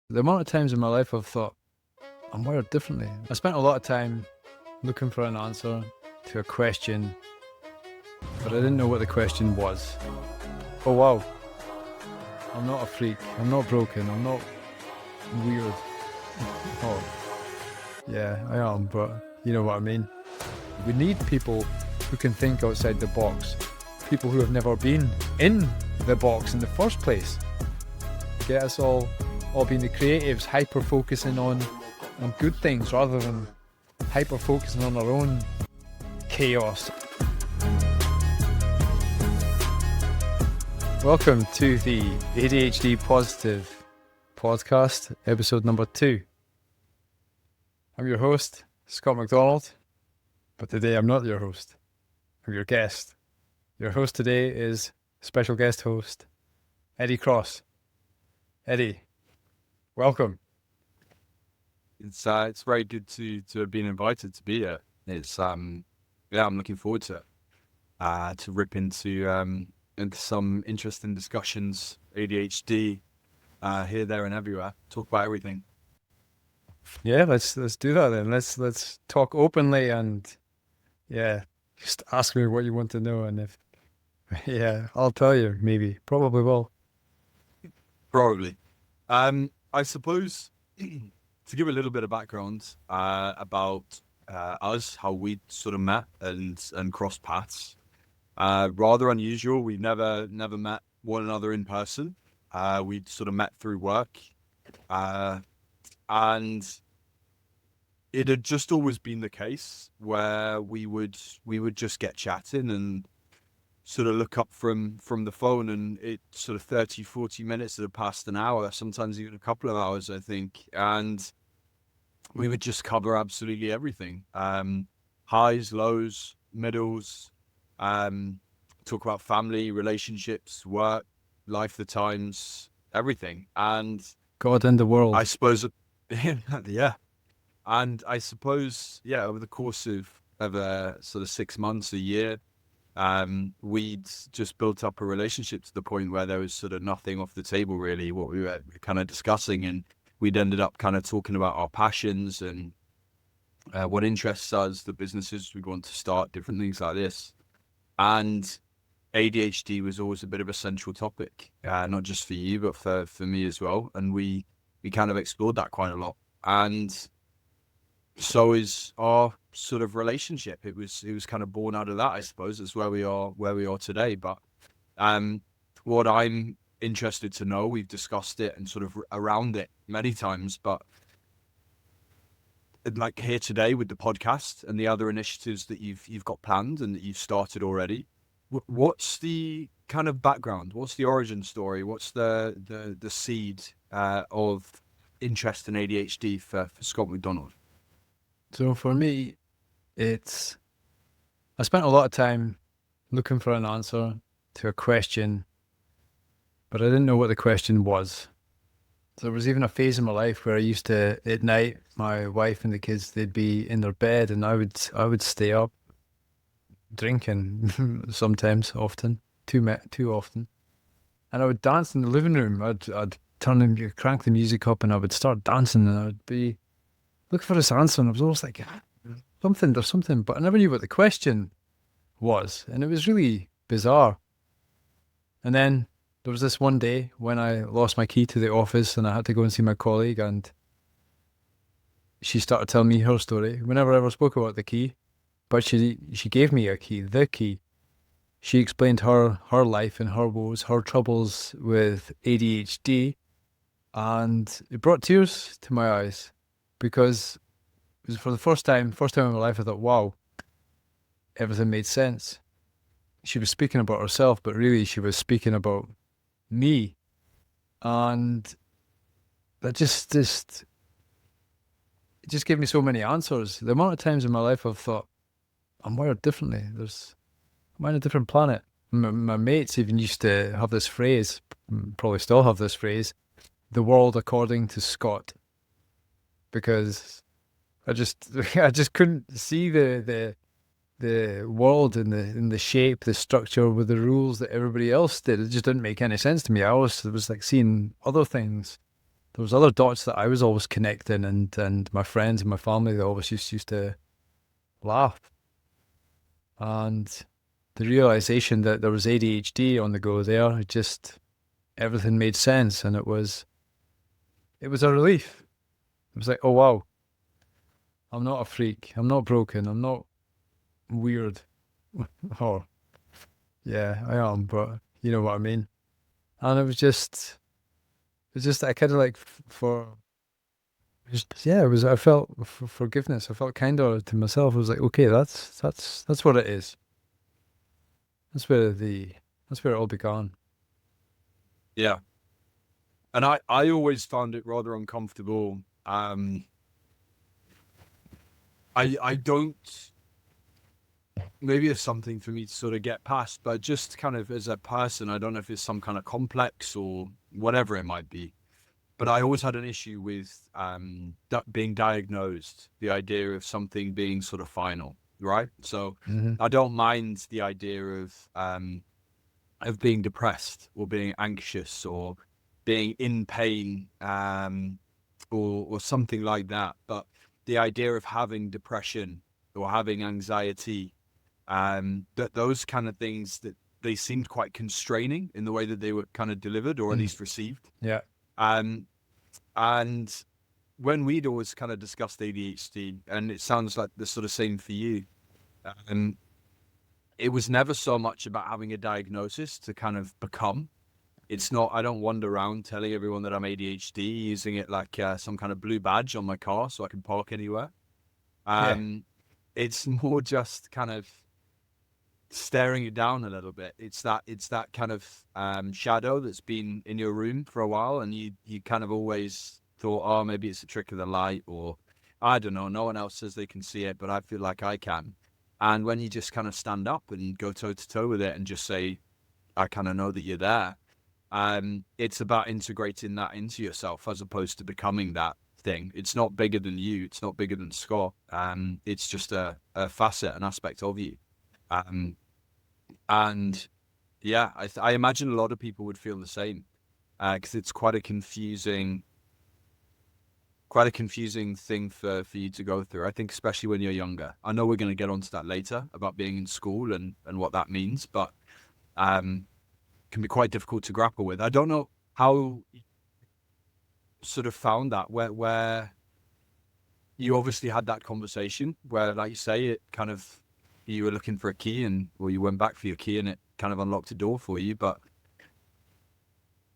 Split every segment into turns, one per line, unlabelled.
The amount of times in my life I've thought, I'm wired differently. I spent a lot of time looking for an answer to a question, but I didn't know what the question was. Oh wow, I'm not a freak, I'm not broken, I'm not weird. Oh, yeah, I am, but you know what I mean. We need people who can think outside the box, people who have never been in the box in the first place. Get us all being the creatives, hyper focusing on good things rather than hyper focusing on our own chaos. Welcome to the ADHD Positive podcast, episode number 2. I'm your host, Scott Macdonald, but today I'm not your host. I'm your guest. Your host today is special guest host, Eddie Cross. Eddie, welcome.
It's very good to have been invited to be here. It's I'm looking forward to it. To rip into some interesting discussions, ADHD, here, there, and everywhere. Talk about everything.
Yeah, let's do that then. Let's talk openly and just ask me what you want to know, and if I'll tell you. Maybe, probably will.
Probably. I suppose to give a little bit of background about us, how we sort of met and crossed paths. Rather unusual. We've never met one another in person. We sort of met through work, and it had just always been the case where we would just get chatting and sort of look up from the phone, and it sort of 30, 40 minutes that had passed, an hour, sometimes even a couple of hours, I think, and we would just cover absolutely everything. Highs, lows, middles, talk about family, relationships, work, life, the times, everything. And
God and the world.
I suppose, yeah. And I suppose, over the course of sort of 6 months, a year, we'd just built up a relationship to the point where there was sort of nothing off the table, really, what we were kind of discussing. And we'd ended up kind of talking about our passions and what interests us, the businesses we'd want to start, different things like this. And ADHD was always a bit of a central topic, not just for you, but for me as well. And we kind of explored that quite a lot. And so is our sort of relationship. It was kind of born out of that, I suppose. It's where we are today. But what I'm interested to know, we've discussed it and sort of around it many times, but like here today with the podcast and the other initiatives that you've got planned and that you've started already, what's the kind of background? What's the origin story? What's the seed of interest in ADHD for Scott Macdonald?
So for me, I spent a lot of time looking for an answer to a question, but I didn't know what the question was. So there was even a phase in my life where I used to, at night, my wife and the kids, they'd be in their bed, and I would stay up drinking sometimes, often, too often, and I would dance in the living room. I'd crank the music up, and I would start dancing, and I would be looking for this answer, and I was always like, there's something, but I never knew what the question was, and it was really bizarre. And then there was this one day when I lost my key to the office and I had to go and see my colleague, and she started telling me her story. We never ever spoke about the key, but she gave me a key, the key. She explained her life and her woes, her troubles with ADHD, and it brought tears to my eyes, because it was for the first time in my life I thought, wow, everything made sense. She was speaking about herself, but really she was speaking about me. And that just gave me so many answers. The amount of times in my life I've thought, I'm wired differently. I'm on a different planet. My mates even used to have this phrase, probably still have this phrase, the world according to Scott. Because I just couldn't see the world in the shape, the structure, with the rules that everybody else did. It just didn't make any sense to me. I always was like seeing other things there was other dots that I was always connecting, and my friends and my family that always used to laugh. And the realization that there was ADHD on the go there, it just everything made sense, and it was a relief. It was like, oh wow, I'm not a freak, I'm not broken, I'm not weird. Oh yeah, I am, but you know what I mean. And it was just I kind of like for just yeah, it was I felt forgiveness. I felt kinder to myself. I was like, okay, that's what it is. That's where the that's where it all began.
Yeah. And I always found it rather uncomfortable. I don't, maybe it's something for me to sort of get past, but just kind of as a person, I don't know if it's some kind of complex or whatever it might be. But I always had an issue with being diagnosed, the idea of something being sort of final, right? So
Hmm.
I don't mind the idea of being depressed or being anxious or being in pain, or something like that. But the idea of having depression or having anxiety, that those kind of things, that they seemed quite constraining in the way that they were kind of delivered or at
Mm.
least received.
Yeah.
Um, and when we'd always kind of discussed ADHD, and it sounds like the sort of same for you, um, it was never so much about having a diagnosis to kind of become. It's not, I don't wander around telling everyone that I'm ADHD, using it like some kind of blue badge on my car so I can park anywhere.
Yeah.
Um, it's more just kind of staring you down a little bit. It's that kind of shadow that's been in your room for a while, and you kind of always thought, oh, maybe it's a trick of the light, or I don't know. No one else says they can see it, but I feel like I can. And when you just kind of stand up and go toe to toe with it and just say, I kind of know that you're there. It's about integrating that into yourself as opposed to becoming that thing. It's not bigger than you. It's not bigger than Scott. It's just a facet, an aspect of you. Um, and yeah, I imagine a lot of people would feel the same, because it's quite a confusing thing for you to go through. I think especially when you're younger. I know we're going to get onto that later about being in school and what that means, but um, can be quite difficult to grapple with. I don't know how you sort of found that, where you obviously had that conversation where, like you say, it kind of, you were looking for a key, and or you went back for your key and it kind of unlocked a door for you. But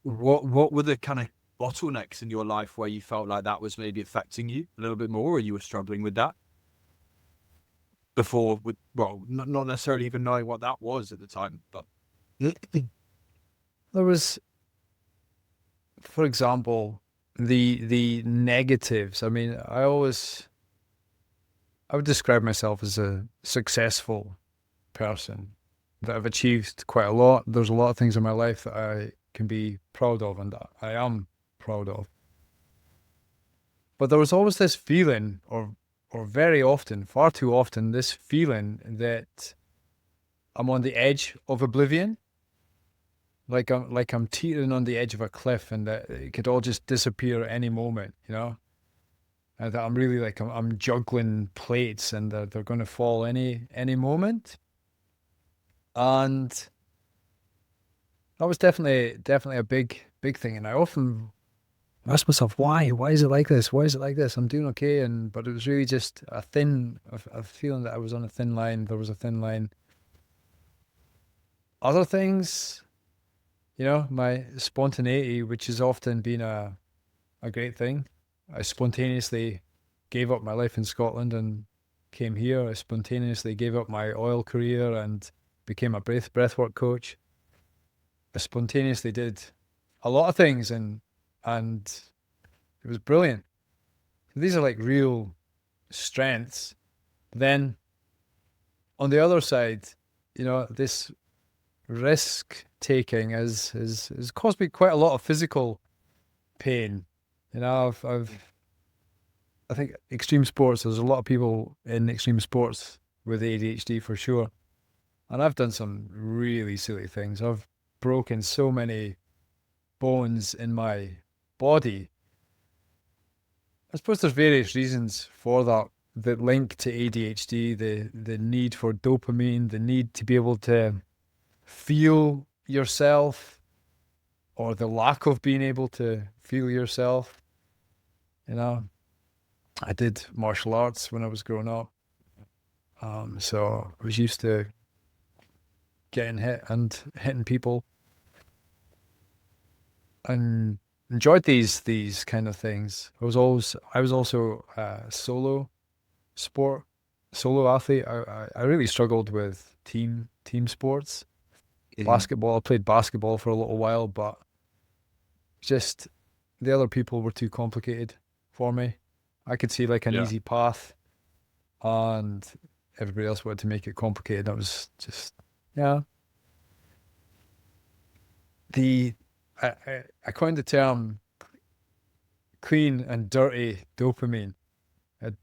what were the kind of bottlenecks in your life where you felt like that was maybe affecting you a little bit more, or you were struggling with that before, with, well, not necessarily even knowing what that was at the time, but
There was, for example, the negatives. I mean, I would describe myself as a successful person that I've achieved quite a lot. There's a lot of things in my life that I can be proud of and that I am proud of. But there was always this feeling, or very often, far too often, this feeling that I'm on the edge of oblivion, like I'm teetering on the edge of a cliff, and that it could all just disappear at any moment, and that I'm really like I'm juggling plates, and they're going to fall any moment. And that was definitely a big thing. And I often ask myself, why is it like this? Why is it like this? I'm doing okay, but it was really just a feeling that I was on a thin line. There was a thin line. Other things, my spontaneity, which has often been a great thing. I spontaneously gave up my life in Scotland and came here. I spontaneously gave up my oil career and became a breathwork coach. I spontaneously did a lot of things, and it was brilliant. These are like real strengths. Then on the other side, this risk taking has caused me quite a lot of physical pain. I think extreme sports. There's a lot of people in extreme sports with ADHD for sure, and I've done some really silly things. I've broken so many bones in my body I suppose there's various reasons for that that link to ADHD, the need for dopamine, the need to be able to feel yourself, or the lack of being able to feel yourself. You know, I did martial arts when I was growing up, so I was used to getting hit and hitting people, and enjoyed these kind of things. I was also a sport solo athlete. I really struggled with team sports.
Mhm.
Basketball, I played basketball for a little while, but just the other people were too complicated for me. I could see like an
Yeah.
easy path, and everybody else wanted to make it complicated. That was just, yeah. The I coined the term clean and dirty dopamine.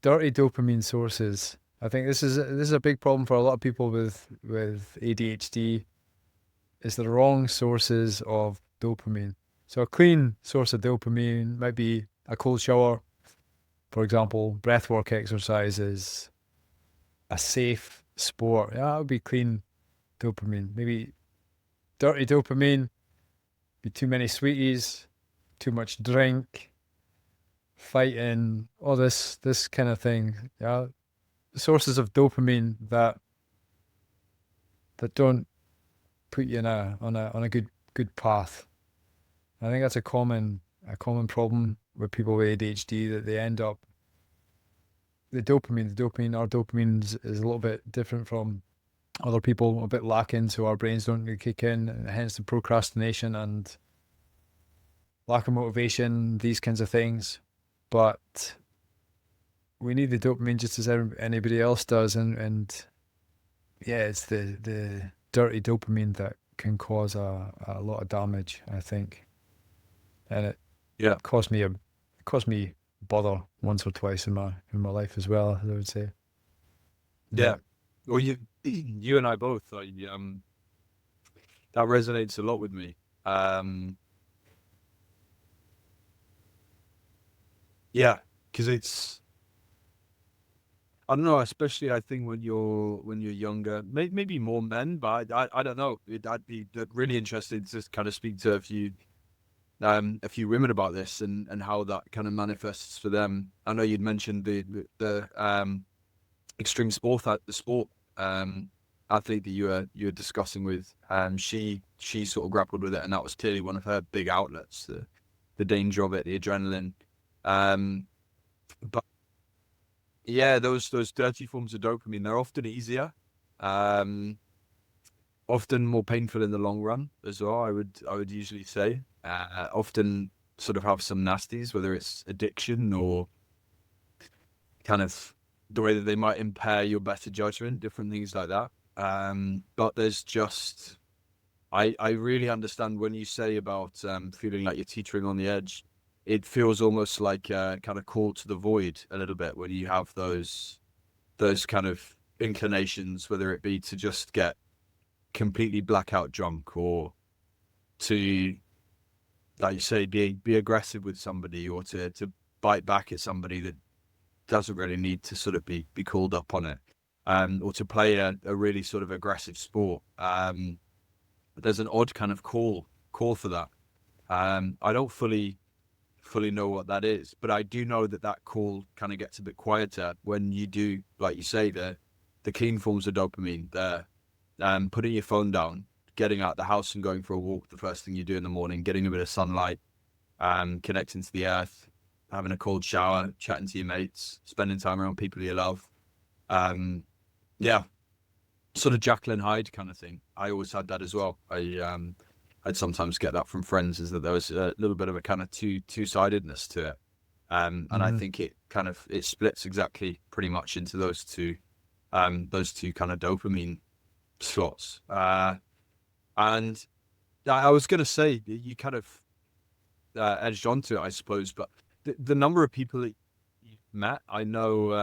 Dirty dopamine sources. I think this is a big problem for a lot of people with ADHD. Is the wrong sources of dopamine. So a clean source of dopamine might be a cold shower, for example. Breathwork exercises, a safe sport. Yeah, that would be clean dopamine. Maybe dirty dopamine be too many sweeties, too much drink, fighting, all this kind of thing. Yeah, sources of dopamine that don't put you in a good path. I think that's a common problem with people with ADHD, that they end up our dopamine is a little bit different from other people, a bit lacking, so our brains don't really kick in, and hence the procrastination and lack of motivation, these kinds of things. But we need the dopamine just as anybody else does, and yeah, it's the dirty dopamine that can cause a lot of damage, I think, and it
Yeah.
caused me bother once or twice in my life as well, I would say.
Yeah.
Yeah.
Well, you and I both. That resonates a lot with me. Um, yeah, because I don't know, especially I think when you're younger, maybe more men, but I don't know. I'd be really interested to just kind of speak to a few women about this and how that kind of manifests for them. I know you'd mentioned the extreme sport at the sport athlete that you were discussing with. She sort of grappled with it, and that was clearly one of her big outlets. The danger of it, the adrenaline. Um, but yeah, those dirty forms of dopamine, they're often easier, um, often more painful in the long run as well. I would usually say, often sort of have some nasties, whether it's addiction or kind of the way that they might impair your better judgment, different things like that. But there's just, I really understand when you say about feeling like you're teetering on the edge. It feels almost like kind of call to the void a little bit when you have those kind of inclinations, whether it be to just get completely blackout drunk or to, like you say, be aggressive with somebody, or to bite back at somebody that doesn't really need to sort of be called up on it, or to play a really sort of aggressive sport. There's an odd kind of call for that. I don't fully know what that is, but I do know that call kind of gets a bit quieter when you do, like you say, the clean forms of dopamine, the putting your phone down, getting out the house and going for a walk, the first thing you do in the morning, getting a bit of sunlight, connecting to the earth, having a cold shower, chatting to your mates, spending time around people you love. Um, yeah, sort of Jekyll and Hyde kind of thing. I always had that as well. I'd sometimes get that from friends, is that there was a little bit of a kind of two-sidedness to it. And I
Hmm.
think it splits exactly pretty much into those two kind of dopamine slots. And I was going to say, you kind of edged onto it, I suppose, but the number of people that you've met, I know,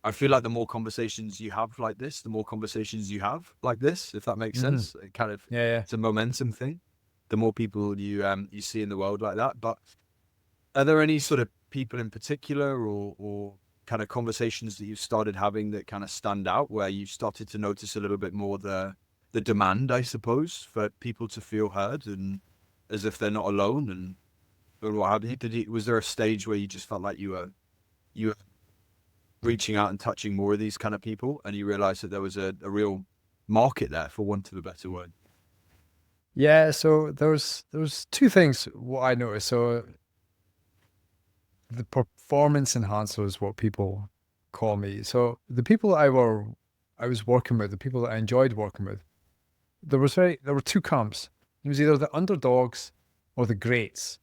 I feel like the more conversations you have like this, the more conversations you have like this, if that makes
Hmm.
sense. It kind of,
Yeah, yeah.
it's a momentum thing. The more people you see in the world like that, but Are there any sort of people in particular or kind of conversations that you've started having that kind of stand out where you started to notice a little bit more the demand, I suppose, for people to feel heard and as if they're not alone and or what have you? Was there a stage where you just felt like you were reaching out and touching more of these kind of people and you realized that there was a real market there, for want of a better word?
Yeah, so there's two things what I noticed. So the performance enhancer is what people call me. So the people I was working with, the people that I enjoyed working with, there were two camps. It was either the underdogs or the greats.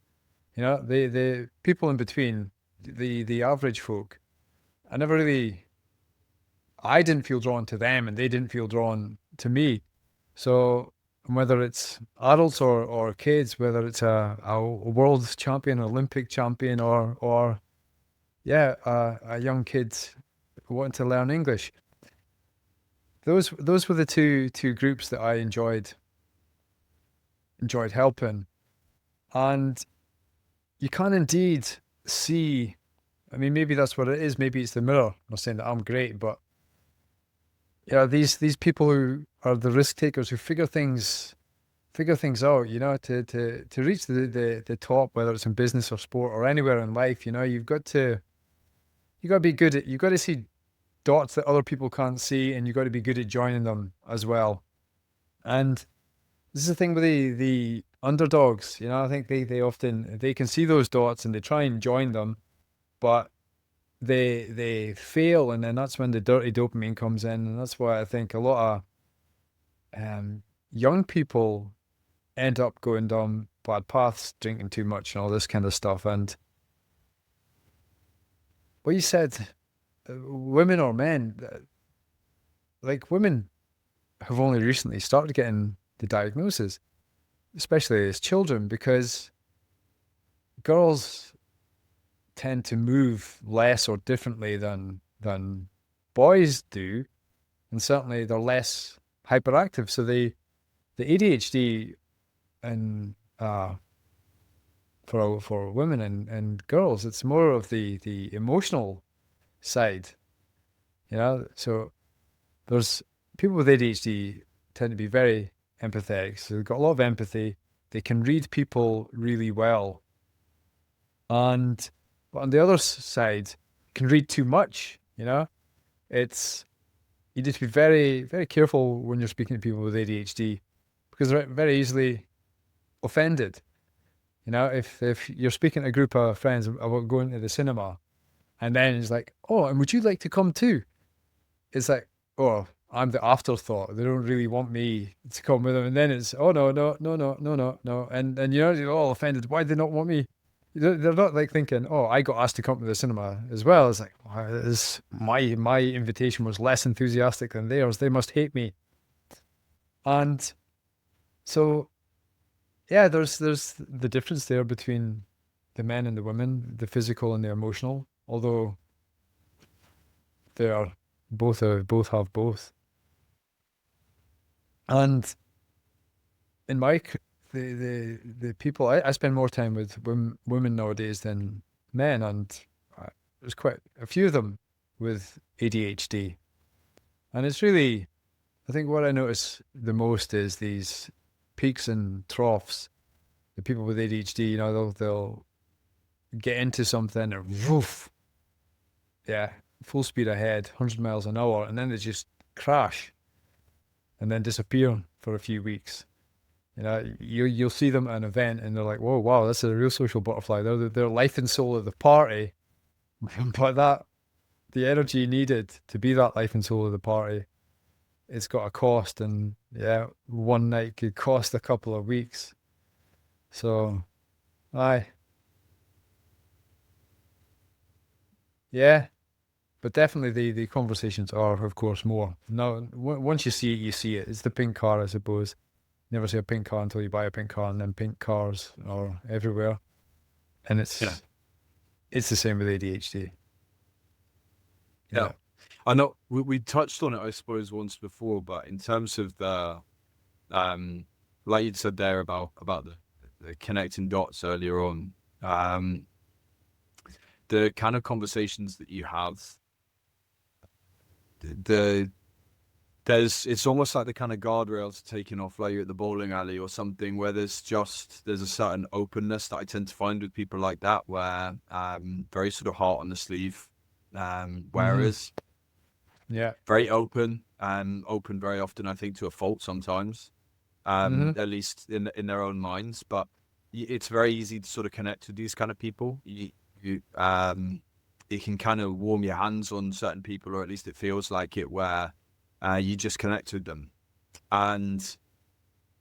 You know, the people in between, the average folk. I never really I didn't feel drawn to them and they didn't feel drawn to me. So whether it's adults or kids, whether it's a world champion, Olympic champion, or yeah, a young kid wanting to learn English. Those were the two groups that I enjoyed helping, and you can indeed see. I mean, maybe that's what it is. Maybe it's the mirror. I'm not saying that I'm great, but yeah, these people who are the risk takers who figure things out. You know, to reach the top, whether it's in business or sport or anywhere in life, you know, you got to be good at you got to see dots that other people can't see, and you got to be good at joining them as well. And this is the thing with the underdogs. You know, I think they often they can see those dots and they try and join them, but they fail, and then that's when the dirty dopamine comes in, and that's why I think a lot of young people end up going down bad paths, drinking too much, and all this kind of stuff. And what you said, women or men, like women have only recently started getting the diagnosis, especially as children, because girls tend to move less or differently than boys do, and certainly they're less hyperactive. So the ADHD and for women and girls, it's more of the emotional side, you know. So there's people with ADHD tend to be very empathetic, so they've got a lot of empathy. They can read people really well, and but on the other side, can read too much. You know, it's you need to be very careful when you're speaking to people with ADHD because they're very easily offended. You know, if you're speaking to a group of friends about going to the cinema, and then it's like, oh, and would you like to come too? It's like, oh, I'm the afterthought. They don't really want me to come with them. And then it's, oh no. And you know, you're all offended. Why do they not want me? They're not like thinking, oh, I got asked to come to the cinema as well. It's like, wow, my invitation was less enthusiastic than theirs. They must hate me. And so yeah, there's the difference there between the men and the women, the physical and the emotional, although they are both have both. And in my the people I spend more time with women nowadays than men, and there's quite a few of them with ADHD, and it's really I think what I notice the most is these peaks and troughs. The people with ADHD, you know, they'll get into something and woof, yeah, full speed ahead, 100 miles an hour, and then they just crash and then disappear for a few weeks. You know, you'll see them at an event and they're like, "Whoa, wow, that's a real social butterfly." They're life and soul of the party, but that the energy needed to be that life and soul of the party, it's got a cost, and yeah, one night could cost a couple of weeks. So, aye, yeah, but definitely the conversations are, of course, more. No, once you see it, you see it. It's the pink car, I suppose. Never see a pink car until you buy a pink car, and then pink cars are everywhere. And
Yeah.
it's the same with ADHD.
Yeah.
Yeah.
I know we touched on it, I suppose, once before, but in terms of um, like you said there about the connecting dots earlier on, the kind of conversations that you have, the it's almost like the kind of guardrails taken off, like you're at the bowling alley or something, where there's a certain openness that I tend to find with people like that, where very sort of heart on the sleeve,
Hmm.
whereas
Yeah.
very open, and open very often, I think, to a fault sometimes,
Hmm.
at least in their own minds. But it's very easy to sort of connect with these kind of people. You can kind of warm your hands on certain people, or at least it feels like it, where you just connect with them. And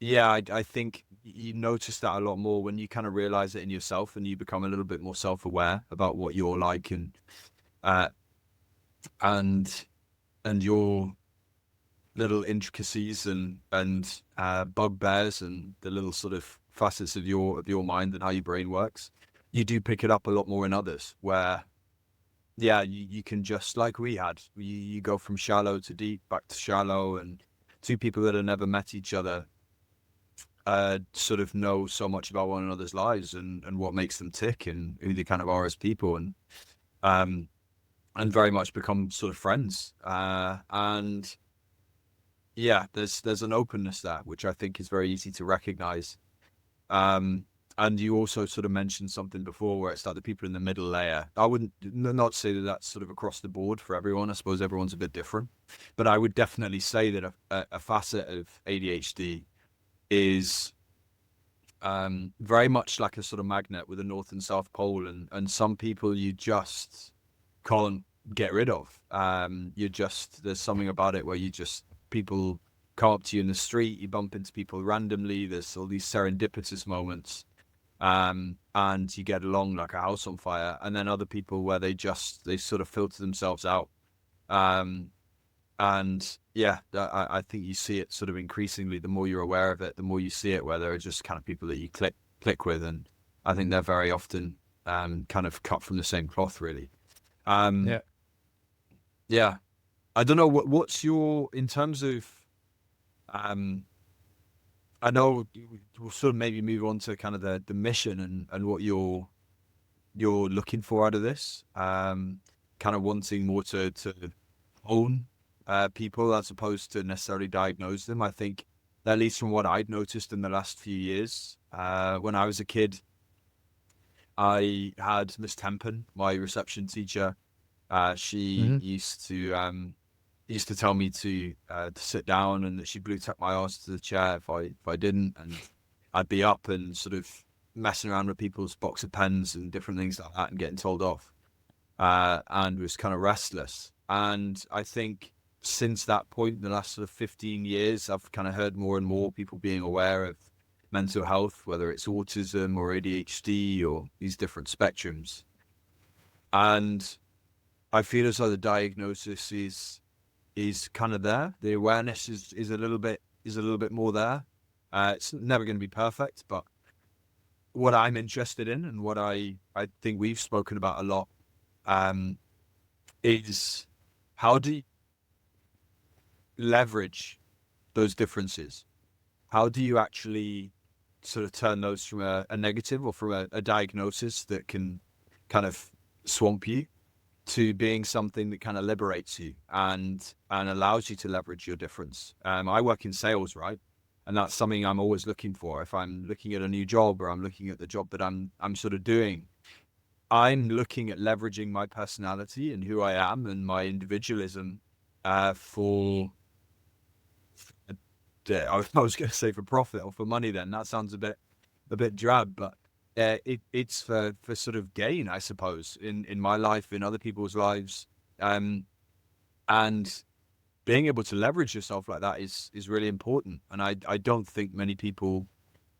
yeah, I think you notice that a lot more when you kind of realize it in yourself, and you become a little bit more self-aware about what you're like, uh, and your little intricacies and bugbears and the little sort of facets of your mind and how your brain works. You do pick it up a lot more in others, where yeah, you can, just like we had, you go from shallow to deep, back to shallow, and two people that have never met each other sort of know so much about one another's lives, and what makes them tick, and who they kind of are as people, um and very much become sort of friends. And yeah, there's an openness there, which I think is very easy to recognize. Um, and you also sort of mentioned something before, where it's like the people in the middle layer. I wouldn't not say that that's sort of across the board for everyone. I suppose everyone's a bit different, but I would definitely say that a facet of ADHD is very much like a sort of magnet with a north and south pole, and some people you just can't get rid of. You just, there's something about it where you just, people come up to you in the street, you bump into people randomly. There's all these serendipitous moments, and you get along like a house on fire. And then other people where they sort of filter themselves out. Um, and yeah, I think you see it sort of increasingly. The more you're aware of it, the more you see it, where there are just kind of people that you click with, and I think they're very often kind of cut from the same cloth, really. Um,
Yeah.
yeah, I don't know what's your, in terms of um, I know we'll sort of maybe move on to kind of the mission, and what you're looking for out of this. Kind of wanting more to own people as opposed to necessarily diagnose them. I think, at least from what I'd noticed in the last few years, when I was a kid, I had Miss Tempen, my reception teacher. She
Hmm.
used to tell me to sit down, and that she blew tap my arse to the chair if I didn't, and I'd be up and sort of messing around with people's box of pens and different things like that, and getting told off, and was kind of restless. And I think since that point, the last sort of 15 years, I've kind of heard more and more people being aware of mental health, whether it's autism or ADHD or these different spectrums. And I feel as though the diagnosis is kind of there. The awareness is a little bit more there. It's never going to be perfect, but what I'm interested in, and what I think we've spoken about a lot, um, is how do you leverage those differences? How do you actually sort of turn those from a negative, or from a diagnosis that can kind of swamp you, to being something that kind of liberates you, and allows you to leverage your difference? I work in sales, right? And that's something I'm always looking for. If I'm looking at a new job, or I'm looking at the job that I'm sort of doing, I'm looking at leveraging my personality and who I am and my individualism, for I was going to say for profit or for money. Then that sounds a bit drab, but it's for sort of gain, I suppose, in my life, in other people's lives, um, and being able to leverage yourself like that is really important. And I don't think many people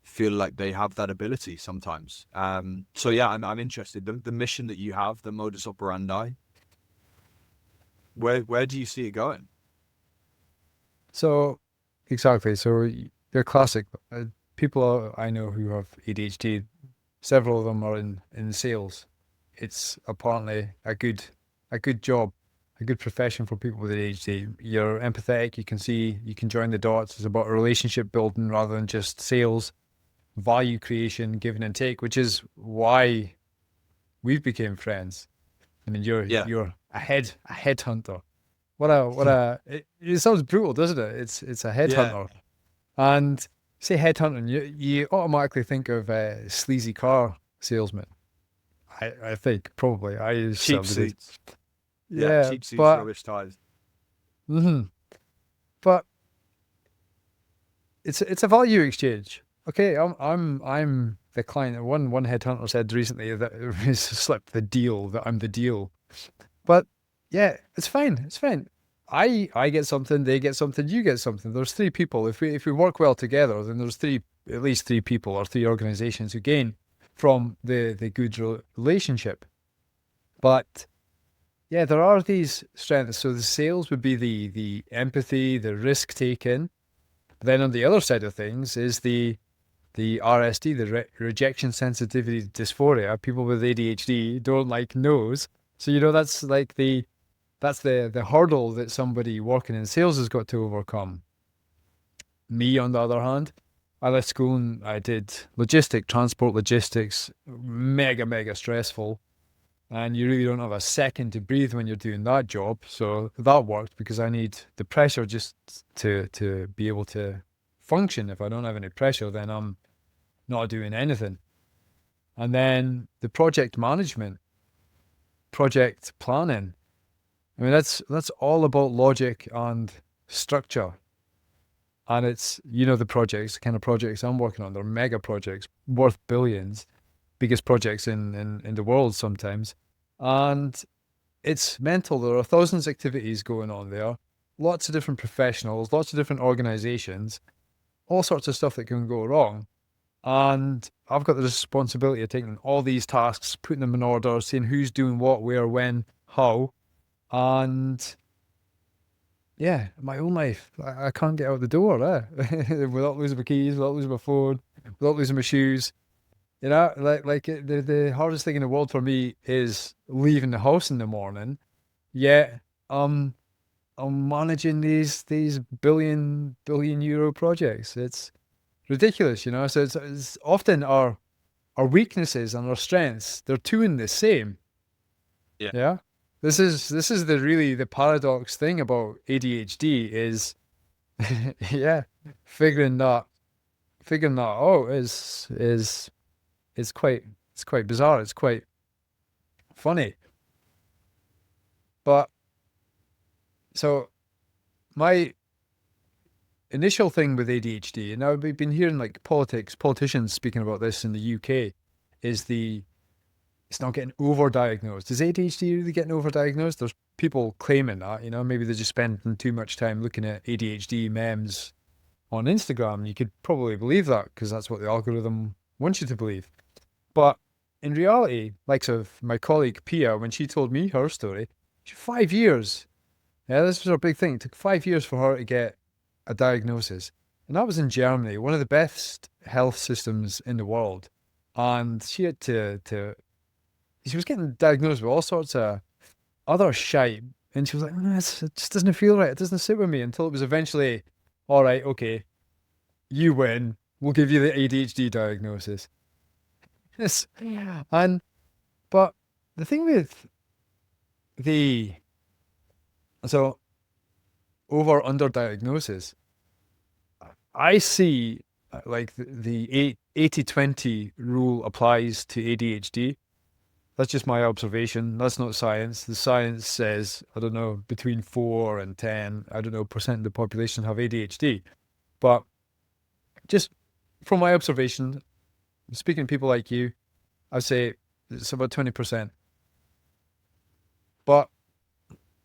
feel like they have that ability sometimes. So yeah, I'm interested. The mission that you have, the modus operandi, where do you see it going?
So, exactly. So you're classic. People I know who have ADHD, several of them are in sales. It's apparently a good job, a good profession for people with ADHD. You're empathetic. You can see, you can join the dots. It's about relationship building rather than just sales, value creation, give and take, which is why we've became friends. I mean,
Yeah.
you're a headhunter. It sounds brutal, doesn't it? It's a
Yeah.
headhunter, and say headhunting, you automatically think of sleazy car salesman. I think probably I
Cheap
certainly did.
suits. Yeah.
Yeah,
Cheap suits,
but
rubbish ties.
hmm but it's a value exchange. Okay, I'm the client. One headhunter said recently that it was slipped the deal that I'm the deal. But yeah, it's fine. It's fine. I get something, they get something, you get something. There's three people. If we work well together, then there's at least three people or three organizations who gain from the good relationship. But yeah, there are these strengths. So the sales would be the empathy, the risk taking. Then on the other side of things is the RSD, the rejection sensitivity dysphoria. People with ADHD don't like no's. So that's like the hurdle that somebody working in sales has got to overcome. Me, on the other hand, I left school and I did transport logistics, mega stressful. And you really don't have a second to breathe when you're doing that job. So that worked because I need the pressure just to be able to function. If I don't have any pressure, then I'm not doing anything. And then the project management, project planning. I mean, that's all about logic and structure. And it's, the projects, the kind of projects I'm working on, they're mega projects worth billions, biggest projects in the world sometimes. And it's mental. There are thousands of activities going on there, lots of different professionals, lots of different organizations, all sorts of stuff that can go wrong. And I've got the responsibility of taking all these tasks, putting them in order, seeing who's doing what, where, when, how. And yeah, my own life, I can't get out the door without losing my keys, without losing my phone, without losing my shoes. The hardest thing in the world for me is leaving the house in the morning. Yet I'm managing these billion euro projects. It's ridiculous. So it's often our weaknesses and our strengths, they're two in the same.
Yeah.
Yeah. This is the paradox thing about ADHD is yeah, figuring that out is quite bizarre. It's quite funny. But so my initial thing with ADHD, and now we've been hearing like politicians speaking about this in the UK, is it's not getting overdiagnosed. Is ADHD really getting overdiagnosed? There's people claiming that, maybe they're just spending too much time looking at ADHD memes on Instagram. You could probably believe that because that's what the algorithm wants you to believe. But in reality, like of my colleague Pia, when she told me her story, 5 years. Yeah, this was her big thing. It took 5 years for her to get a diagnosis. And that was in Germany, one of the best health systems in the world. And she had she was getting diagnosed with all sorts of other shite. And she was like, it just doesn't feel right. It doesn't sit with me until it was eventually, all right, okay, you win. We'll give you the ADHD diagnosis. Yes. Yeah. But the thing with so over under diagnosis, I see like the 80-20 rule applies to ADHD. That's just my observation. That's not science. The science says, I don't know, between 4 and 10, I don't know, percent of the population have ADHD. But just from my observation, speaking to people like you, I'd say it's about 20%. But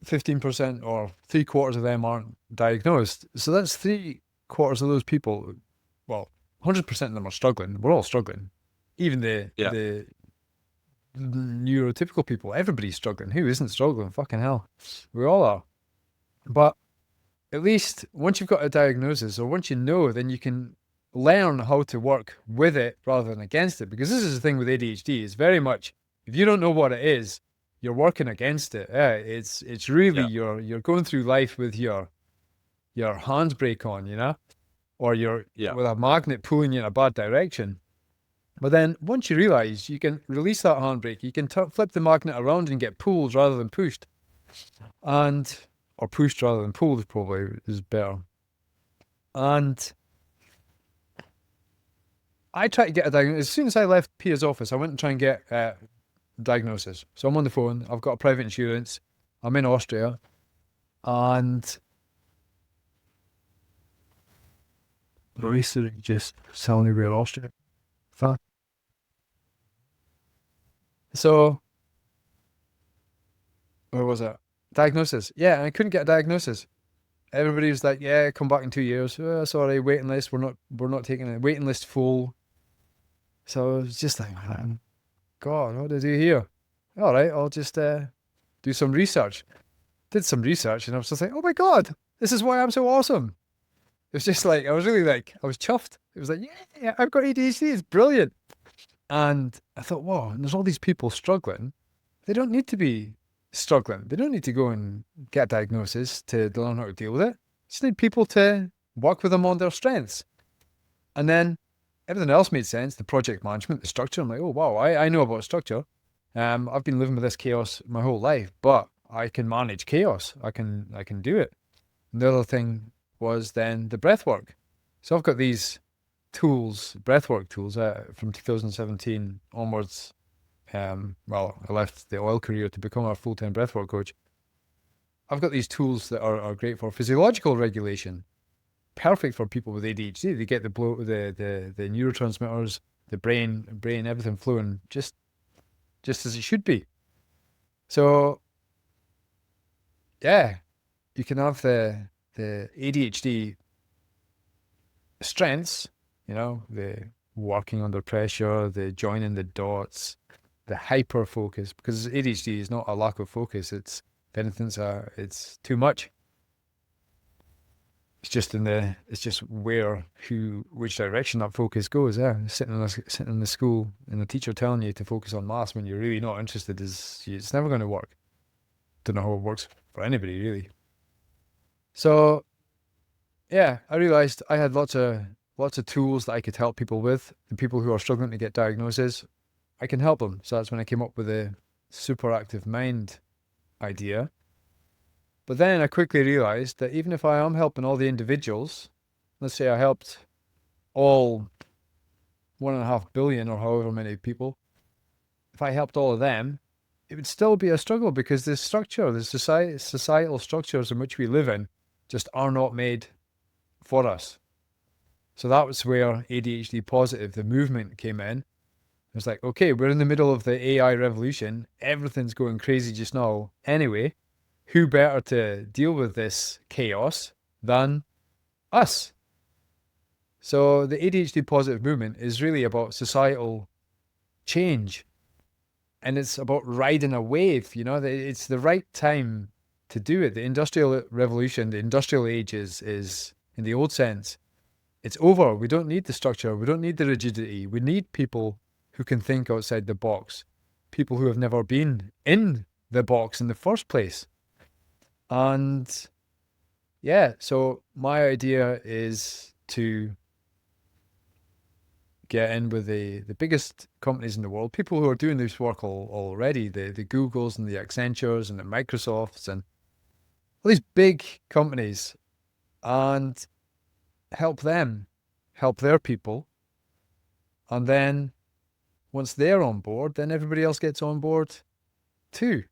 15% or 3/4 of them aren't diagnosed. So that's 3/4 of those people. Well, 100% of them are struggling. We're all struggling. Even the neurotypical people, everybody's struggling. Who isn't struggling? Fucking hell. We all are. But at least once you've got a diagnosis or once you know, then you can learn how to work with it rather than against it. Because this is the thing with ADHD, is very much, if you don't know what it is, you're working against it. Yeah, it's really you're going through life with your handbrake on, or you're with a magnet pulling you in a bad direction. But then once you realize you can release that handbrake, you can flip the magnet around and get pulled rather than pushed. Or pushed rather than pulled probably is better. And I tried to get a diagnosis. As soon as I left Pia's office, I went and try and get a diagnosis. So I'm on the phone. I've got a private insurance. I'm in Austria. And Maurice just telling me we're Austria. Fuck. So, where was it? Diagnosis. Yeah, I couldn't get a diagnosis. Everybody was like, "Yeah, come back in 2 years." Oh, sorry, waiting list. We're not taking it. Waiting list full. So I was just like, God, what do I do here? All right, I'll just do some research. Did some research, and I was just like, oh my God, this is why I'm so awesome. It was just like, I was really like, I was chuffed. It was like, yeah, I've got ADHD. It's brilliant. And I thought, whoa, and there's all these people struggling. They don't need to be struggling. They don't need to go and get a diagnosis to learn how to deal with it. Just need people to work with them on their strengths. And then everything else made sense. The project management, the structure. I'm like, oh, wow, I know about structure. I've been living with this chaos my whole life, but I can manage chaos. I can do it. And the other thing was then the breath work. So I've got these tools, breathwork tools, from 2017 onwards. Well, I left the oil career to become a full-time breathwork coach. I've got these tools that are great for physiological regulation, perfect for people with ADHD. They get the neurotransmitters, the brain, everything flowing just as it should be. So, yeah, you can have the ADHD strengths, the working under pressure, the joining the dots, the hyper focus, because ADHD is not a lack of focus. It's, if anything, it's too much. It's just which direction that focus goes. Yeah, sitting in the school and the teacher telling you to focus on maths when you're really not interested it's never going to work. Don't know how it works for anybody really. So, yeah, I realized I had lots of tools that I could help people with. The people who are struggling to get diagnoses, I can help them. So that's when I came up with the super active mind idea. But then I quickly realized that even if I am helping all the individuals, let's say I helped all 1.5 billion or however many people, if I helped all of them, it would still be a struggle because the societal structures in which we live in just are not made for us. So that was where ADHD Positive, the movement, came in. It was like, okay, we're in the middle of the AI revolution. Everything's going crazy just now. Anyway, who better to deal with this chaos than us? So the ADHD Positive movement is really about societal change. And it's about riding a wave, it's the right time to do it. The Industrial Revolution, the industrial age is in the old sense, it's over. We don't need the structure. We don't need the rigidity. We need people who can think outside the box, people who have never been in the box in the first place. And yeah, so my idea is to get in with the biggest companies in the world, people who are doing this work already, the Googles and the Accentures and the Microsofts and all these big companies, and help them, help their people. And then once they're on board, then everybody else gets on board too.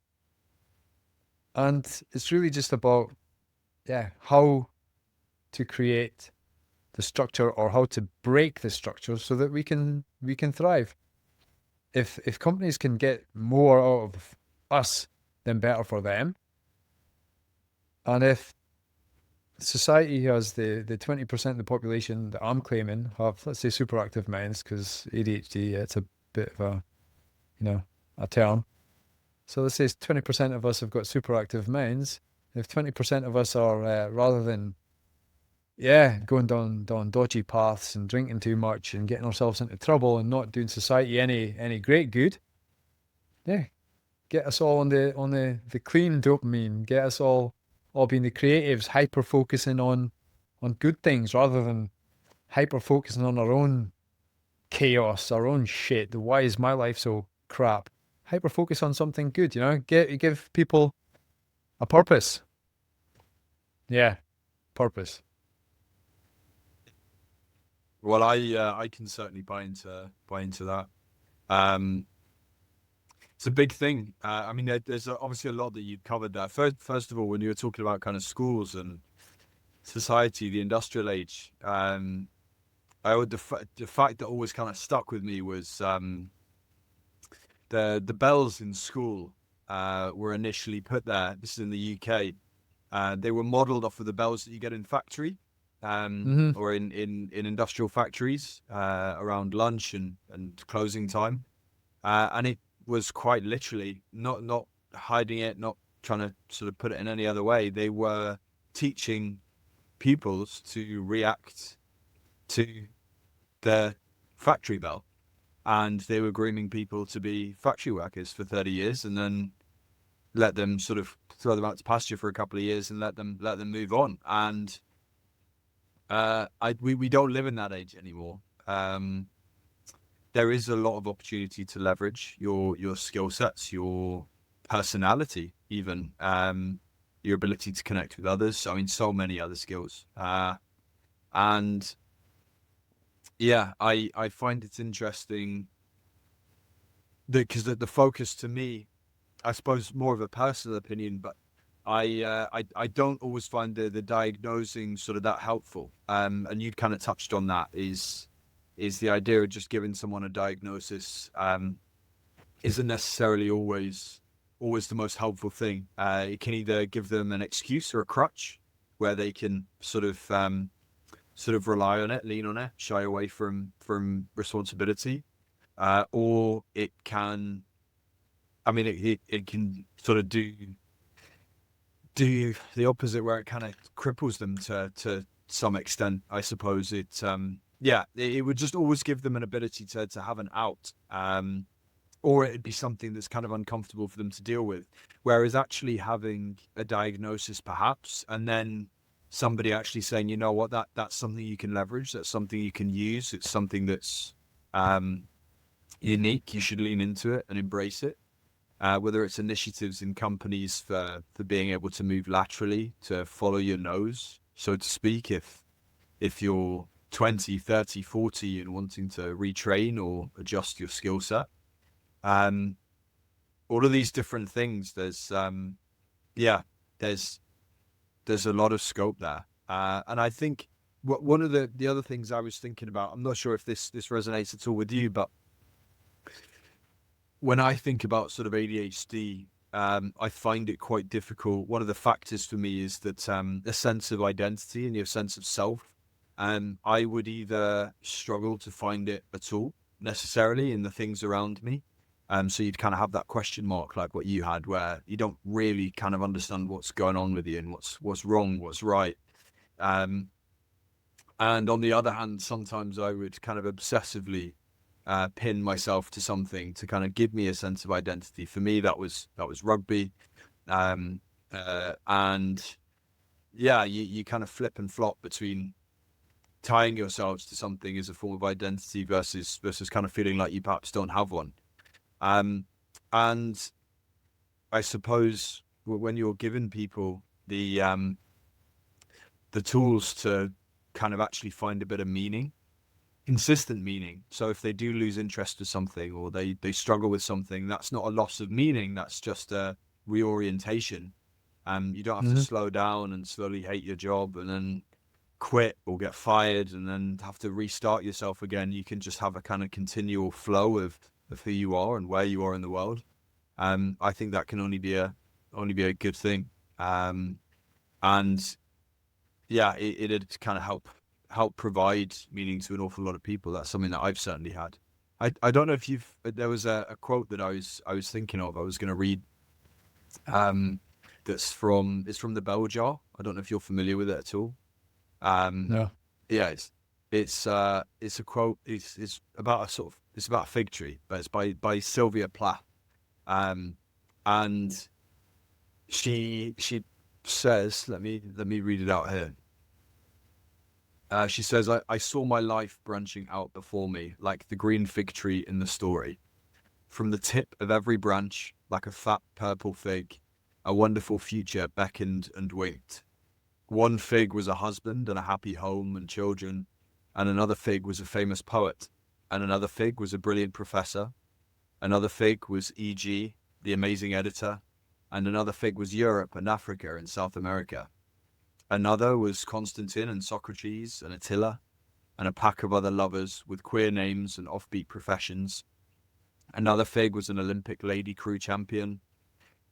And it's really just about, how to create the structure or how to break the structure so that we can thrive. If companies can get more out of us, then better for them. And if society has the 20% of the population that I'm claiming have, let's say, superactive minds, because ADHD, it's a bit of a term. So let's say 20% of us have got superactive minds. If 20% of us are, rather than, going down dodgy paths and drinking too much and getting ourselves into trouble and not doing society any great good, get us all on the clean dopamine, get us all being the creatives, hyper focusing on good things rather than hyper focusing on our own chaos, our own shit. The why is my life so crap? Hyper focus on something good, you know? Give people a purpose. Yeah, purpose.
Well, I can certainly buy into that. Um, it's a big thing. I mean, there's obviously a lot that you've covered there. First of all, when you were talking about kind of schools and society, the industrial age, the fact that always kind of stuck with me was the bells in school were initially put there. This is in the UK. They were modelled off of the bells that you get in factory,
Mm-hmm.
or in industrial factories around lunch and closing time. And it was quite literally not hiding it, not trying to sort of put it in any other way. They were teaching pupils to react to the factory bell, and they were grooming people to be factory workers for 30 years, and then let them sort of throw them out to pasture for a couple of years and let them move on. And we don't live in that age anymore. There is a lot of opportunity to leverage your skill sets, your personality, even your ability to connect with others. I mean, so many other skills. And yeah, I find it interesting because the focus to me, I suppose, more of a personal opinion, but I don't always find the diagnosing sort of that helpful. And you kind of touched on that, is the idea of just giving someone a diagnosis isn't necessarily always the most helpful thing. It can either give them an excuse or a crutch where they can sort of rely on it, lean on it, shy away from responsibility, or it can. I mean, it can sort of do the opposite, where it kind of cripples them to some extent. I suppose it would just always give them an ability to have an out, or it'd be something that's kind of uncomfortable for them to deal with. Whereas actually having a diagnosis, perhaps, and then somebody actually saying, you know what, that's something you can leverage, that's something you can use, it's something that's unique, you should lean into it and embrace it. Whether it's initiatives in companies for being able to move laterally, to follow your nose, so to speak, if you're 20, 30, 40 and wanting to retrain or adjust your skill set. All of these different things, yeah, there's a lot of scope there. And I think one of the other things I was thinking about, I'm not sure if this resonates at all with you, but when I think about sort of ADHD, I find it quite difficult. One of the factors for me is that a sense of identity and your sense of self. I would either struggle to find it at all necessarily in the things around me. So you'd kind of have that question mark, like what you had, where you don't really kind of understand what's going on with you and what's wrong, what's right. And on the other hand, sometimes I would kind of obsessively pin myself to something to kind of give me a sense of identity. For me, that was rugby, and yeah, you kind of flip and flop between tying yourselves to something as a form of identity versus kind of feeling like you perhaps don't have one. And I suppose when you're giving people the tools to kind of actually find a bit of meaning, consistent meaning. So if they do lose interest with something, or they struggle with something, that's not a loss of meaning. That's just a reorientation. You don't have to
Mm-hmm.
slow down and slowly hate your job and then quit or get fired and then have to restart yourself again. You can just have a kind of continual flow of who you are and where you are in the world. I think that can only be a good thing. And yeah, it'd kind of help provide meaning to an awful lot of people. That's something that I've certainly had. I don't know if there was a quote that I was thinking of. I was going to read. It's from the Bell Jar. I don't know if you're familiar with it at all. Um,
No.
yeah, it's a quote. It's about it's about a fig tree, but it's by Sylvia Plath. And she says, let me read it out here. She says, I saw my life branching out before me, like the green fig tree in the story. From the tip of every branch, like a fat purple fig, a wonderful future beckoned and winked. One fig was a husband and a happy home and children, and another fig was a famous poet, and another fig was a brilliant professor. Another fig was E.G., the amazing editor, and another fig was Europe and Africa and South America. Another was Constantine and Socrates and Attila, and a pack of other lovers with queer names and offbeat professions. Another fig was an Olympic lady crew champion,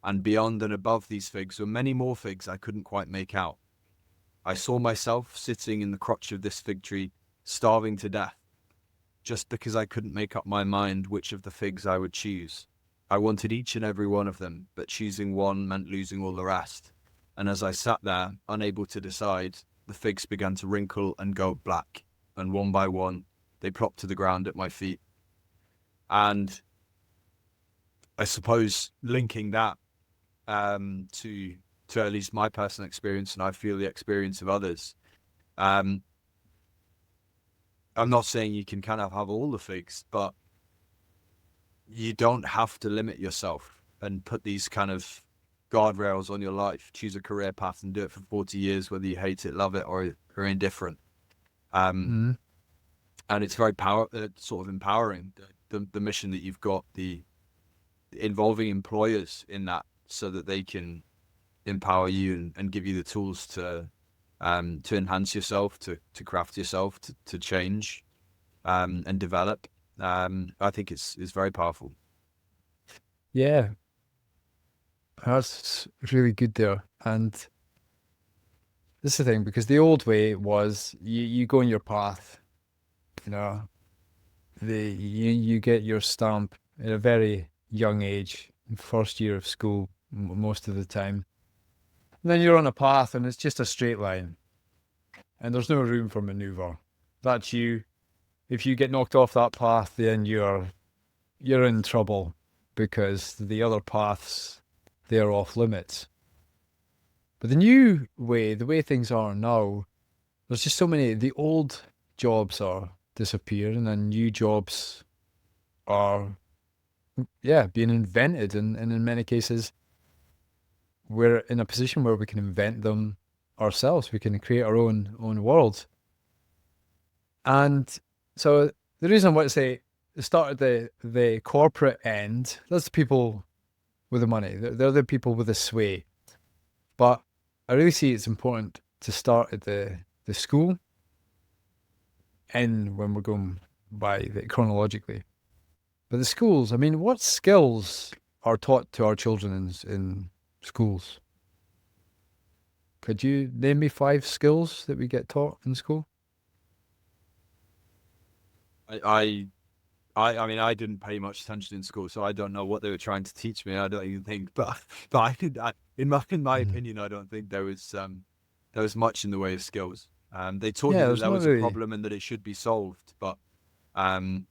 and beyond and above these figs were many more figs I couldn't quite make out. I saw myself sitting in the crotch of this fig tree, starving to death, just because I couldn't make up my mind which of the figs I would choose. I wanted each and every one of them, but choosing one meant losing all the rest. And as I sat there, unable to decide, the figs began to wrinkle and go black, and one by one, they plopped to the ground at my feet. And I suppose linking that to at least my personal experience, and I feel the experience of others. I'm not saying you can kind of have all the figs, but you don't have to limit yourself and put these kind of guardrails on your life. Choose a career path and do it for 40 years, whether you hate it, love it, or are indifferent.
Mm.
And it's very sort of empowering, the mission that you've got, the involving employers in that, so that they can empower you and give you the tools to enhance yourself, to craft yourself, to change and develop. I think it's very powerful.
Yeah, that's really good there. And this is the thing, because the old way was you go on your path, you know, you get your stamp at a very young age, first year of school, most of the time. And then you're on a path and it's just a straight line and there's no room for maneuver. That's you. If you get knocked off that path, then you're in trouble, because the other paths, they're off limits. But the new way, the way things are now, there's just so many. The old jobs are disappearing, and new jobs are, yeah, being invented. And in many cases, we're in a position where we can invent them ourselves. We can create our own world. And so the reason I want to say, start at the corporate end, that's the people with the money. They're the people with the sway. But I really see it's important to start at the school, and when we're going by the chronologically. But the schools, I mean, what skills are taught to our children in schools? Could you name me 5 skills that we get taught in school?
I mean, I didn't pay much attention in school, so I don't know what they were trying to teach me. I don't even think, but in my
Mm.
opinion, I don't think there was much in the way of skills. They taught you
Yeah,
that
there's
there
not
was a
really.
problem and that it should be solved, but um,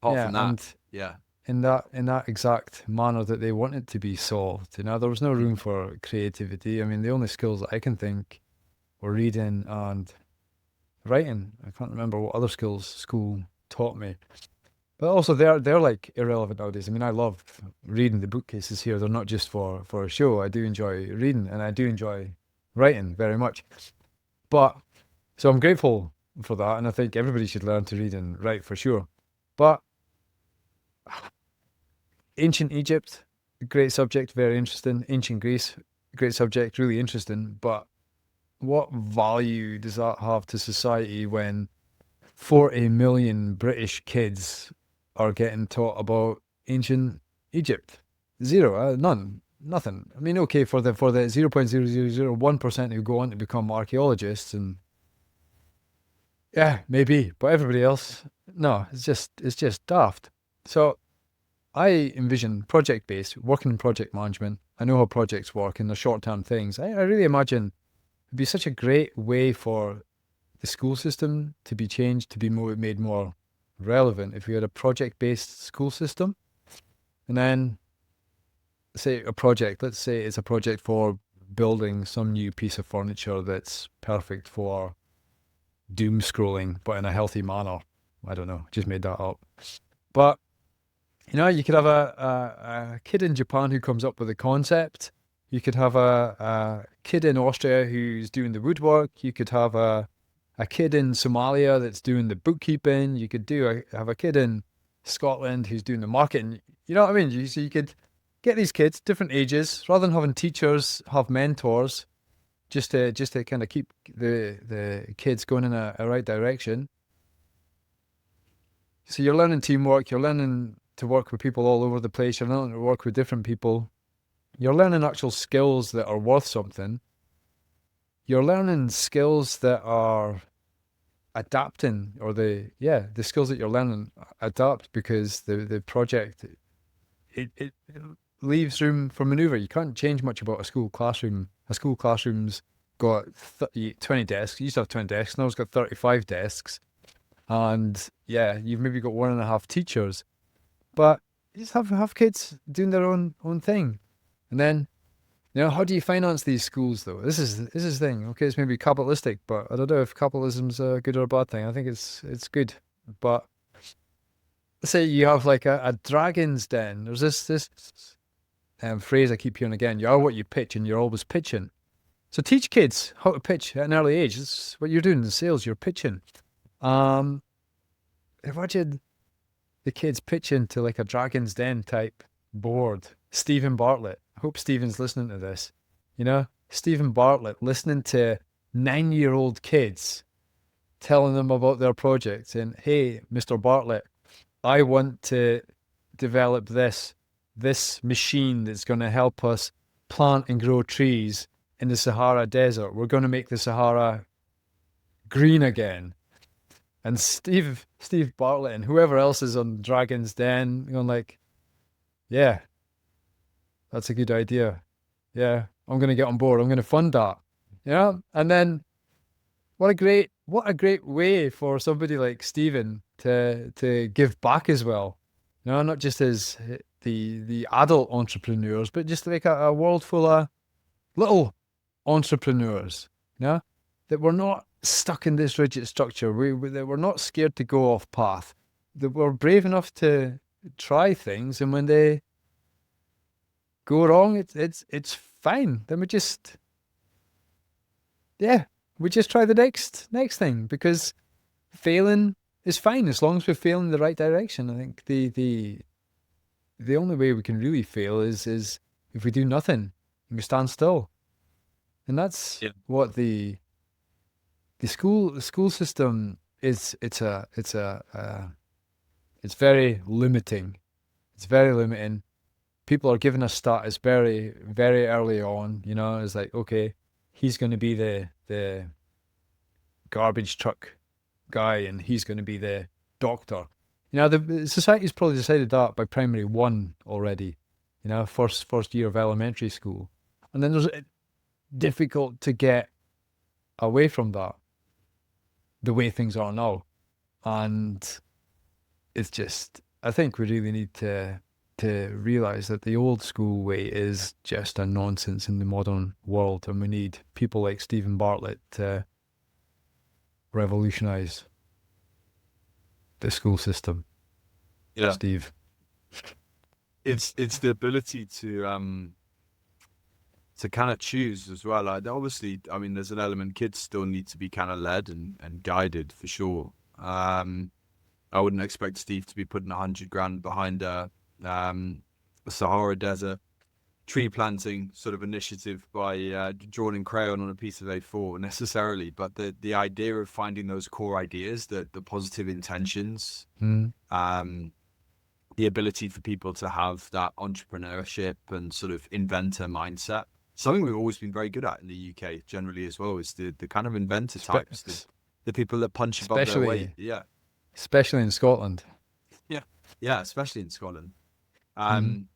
apart
Yeah,
from that,
and
yeah.
in that exact manner that they want it to be solved. There was no
Mm.
room for creativity. I mean, the only skills that I can think were reading and writing. I can't remember what other skills school taught me. But also they're like irrelevant nowadays. I mean, I love reading. The bookcases here. They're not just for a show. I do enjoy reading, and I do enjoy writing very much. But so I'm grateful for that, and I think everybody should learn to read and write for sure. But ancient Egypt, great subject, very interesting. Ancient Greece, great subject, really interesting. But what value does that have to society when 40 million British kids are getting taught about ancient Egypt? Zero, none, nothing. I mean, okay, for the 0.0001% who go on to become archaeologists, and yeah, maybe, but everybody else, no, it's just daft. So I envision project based, working in project management. I know how projects work and the short term things. I really imagine it'd be such a great way for the school system to be changed, to be made more relevant, if we had a project based school system. And then, say a project, let's say it's a project for building some new piece of furniture that's perfect for doom scrolling, but in a healthy manner. I don't know, just made that up. But you could have a kid in Japan who comes up with a concept. You could have a kid in Austria who's doing the woodwork. You could have a kid in Somalia that's doing the bookkeeping. You could have a kid in Scotland who's doing the marketing. You know what I mean? So you could get these kids, different ages, rather than having teachers, have mentors, just to kind of keep the kids going in a right direction. So you're learning teamwork, you're learning to work with people all over the place, you're learning to work with different people, you're learning actual skills that are worth something. You're learning skills that are adapting, or the skills that you're learning adapt because the project it leaves room for maneuver. You can't change much about a school classroom. A school classroom's got 20 desks. You used to have 20 desks, now it's got 35 desks. And yeah, you've maybe got 1.5 teachers, but you just have kids doing their own thing. And then, how do you finance these schools though? This is the thing. Okay, it's maybe capitalistic, but I don't know if capitalism's a good or a bad thing. I think it's good. But let's say you have like a dragon's den. There's this phrase I keep hearing again. You are what you pitch, and you're always pitching. So teach kids how to pitch at an early age. That's what you're doing in sales. You're pitching. Imagine the kids pitching to like a Dragon's Den type board. Stephen Bartlett. I hope Stephen's listening to this. Stephen Bartlett listening to 9-year-old kids telling them about their projects and, hey, Mr. Bartlett, I want to develop this machine that's going to help us plant and grow trees in the Sahara Desert. We're going to make the Sahara green again. And Steve Bartlett and whoever else is on Dragon's Den going like, yeah, that's a good idea. Yeah, I'm going to get on board. I'm going to fund that. And then what a great way for somebody like Stephen to give back as well. Not just as the adult entrepreneurs, but just like a world full of little entrepreneurs. That we're not stuck in this rigid structure. That we're not scared to go off path. That we're brave enough to try things, and when they go wrong, it's fine. Then we just try the next thing, because failing is fine as long as we're failing in the right direction. I think the only way we can really fail is if we do nothing and we stand still, and that's what the school system is. It's very limiting. It's very limiting. People are giving us status very, very early on. It's like, okay, he's going to be the garbage truck guy, and he's going to be the doctor. The society's probably decided that by primary one already. First year of elementary school, and then there's difficult to get away from that, the way things are now. And it's just, I think we really need to realize that the old school way is just a nonsense in the modern world, and we need people like Stephen Bartlett to revolutionize the school system.
Yeah,
Steve.
It's the ability to kind of choose as well. Like, obviously, I mean, there's an element kids still need to be kind of led and guided for sure. I wouldn't expect Steve to be putting 100 grand behind a Sahara Desert tree planting sort of initiative by drawing in crayon on a piece of A4 necessarily, but the idea of finding those core ideas, the positive intentions, the ability for people to have that entrepreneurship and sort of inventor mindset, something we've always been very good at in the UK generally as well, is the kind of inventor types, the people that punch above their weight. Yeah.
Especially in Scotland.
Yeah, especially in Scotland. And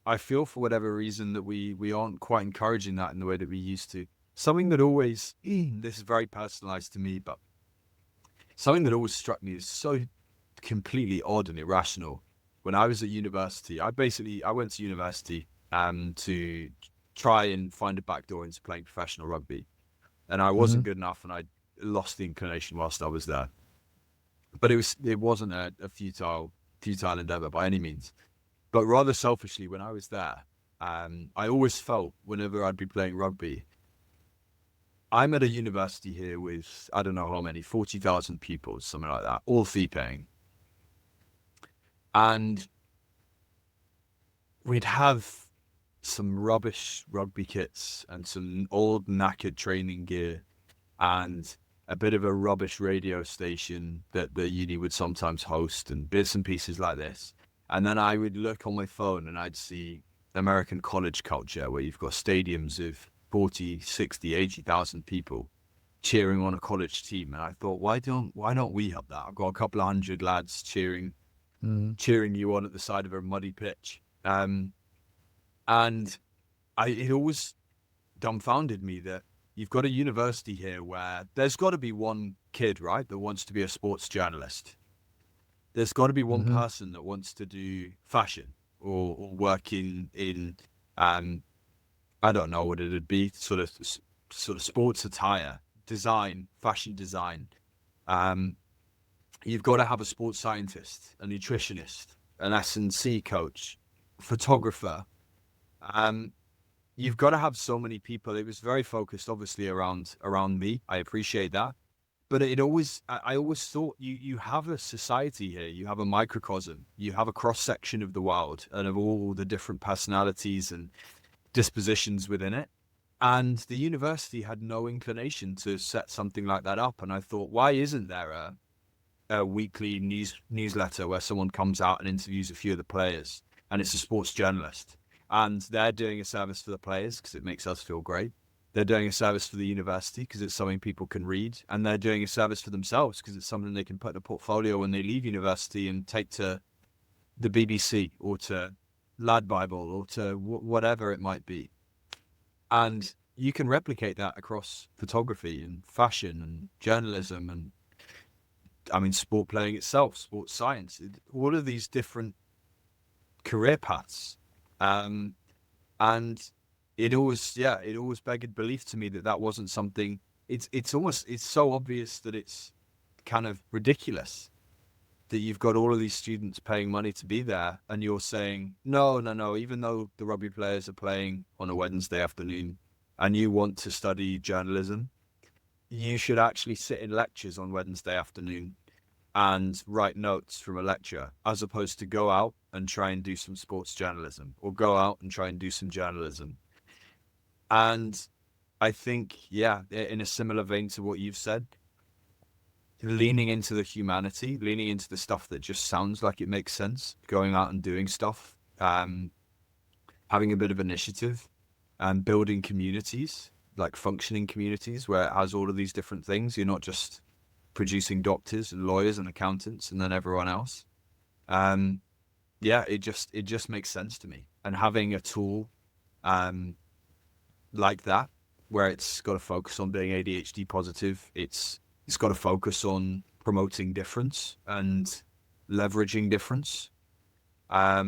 I feel for whatever reason that we aren't quite encouraging that in the way that we used to. Something that always, this is very personalized to me, but something that always struck me as so completely odd and irrational. When I was at university, I went to university to try and find a backdoor into playing professional rugby. And I wasn't good enough, and I lost the inclination whilst I was there. But it wasn't a futile endeavor by any means. But rather selfishly, when I was there, I always felt whenever I'd be playing rugby, I'm at a university here with, I don't know how many, 40,000 pupils, something like that, all fee paying. And we'd have some rubbish rugby kits and some old knackered training gear and a bit of a rubbish radio station that the uni would sometimes host and bits and pieces like this. And then I would look on my phone and I'd see American college culture where you've got stadiums of 40, 60, 80,000 people cheering on a college team. And I thought, why don't we have that? I've got a couple of hundred lads cheering you on at the side of a muddy pitch. And it always dumbfounded me that you've got a university here where there's got to be one kid, right, that wants to be a sports journalist. There's got to be one person that wants to do fashion or work in I don't know what it'd be, sort of sports attire, design, fashion design. You've got to have a sports scientist, a nutritionist, an S&C coach, photographer. You've got to have so many people. It was very focused, obviously, around me. I appreciate that. But I always thought you have a society here. You have a microcosm. You have a cross-section of the world and of all the different personalities and dispositions within it. And the university had no inclination to set something like that up. And I thought, why isn't there a weekly newsletter where someone comes out and interviews a few of the players and it's a sports journalist? And they're doing a service for the players because it makes us feel great. They're doing a service for the university because it's something people can read. And they're doing a service for themselves because it's something they can put in a portfolio when they leave university and take to the BBC or to Lad Bible or to whatever it might be. And you can replicate that across photography and fashion and journalism and, I mean, sport playing itself, sports science, all of these different career paths. And it always begged belief to me that wasn't something. It's so obvious that it's kind of ridiculous that you've got all of these students paying money to be there, and you're saying no. Even though the rugby players are playing on a Wednesday afternoon, and you want to study journalism, you should actually sit in lectures on Wednesday afternoon and write notes from a lecture, as opposed to go out and try and do some sports journalism or go out and try and do some journalism. And I think, in a similar vein to what you've said, leaning into the humanity, leaning into the stuff that just sounds like it makes sense, going out and doing stuff, having a bit of initiative and building communities, like functioning communities where it has all of these different things. You're not just producing doctors and lawyers and accountants and then everyone else. It just makes sense to me. And having a tool like that, where it's got to focus on being ADHD positive, it's got to focus on promoting difference and leveraging difference. I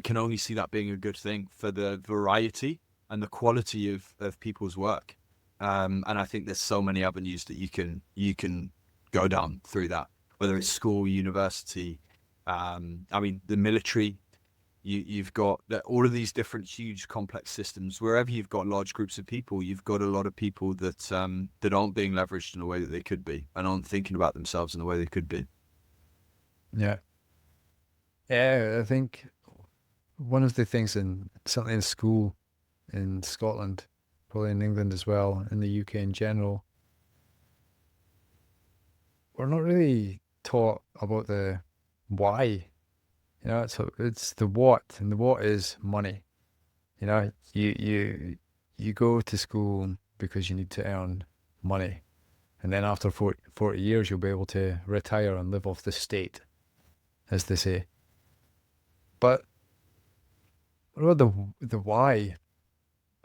can only see that being a good thing for the variety and the quality of people's work. And I think there's so many avenues that you can go down through that, whether it's school, university, the military. You've got all of these different huge complex systems. Wherever you've got large groups of people, you've got a lot of people that aren't being leveraged in a way that they could be and aren't thinking about themselves in the way they could be.
Yeah. I think one of the things certainly in school in Scotland, probably in England as well, in the UK in general, we're not really taught about the why. It's the what, and the what is money. You go to school because you need to earn money, and then after 40 years, you'll be able to retire and live off the state, as they say. But what about the why?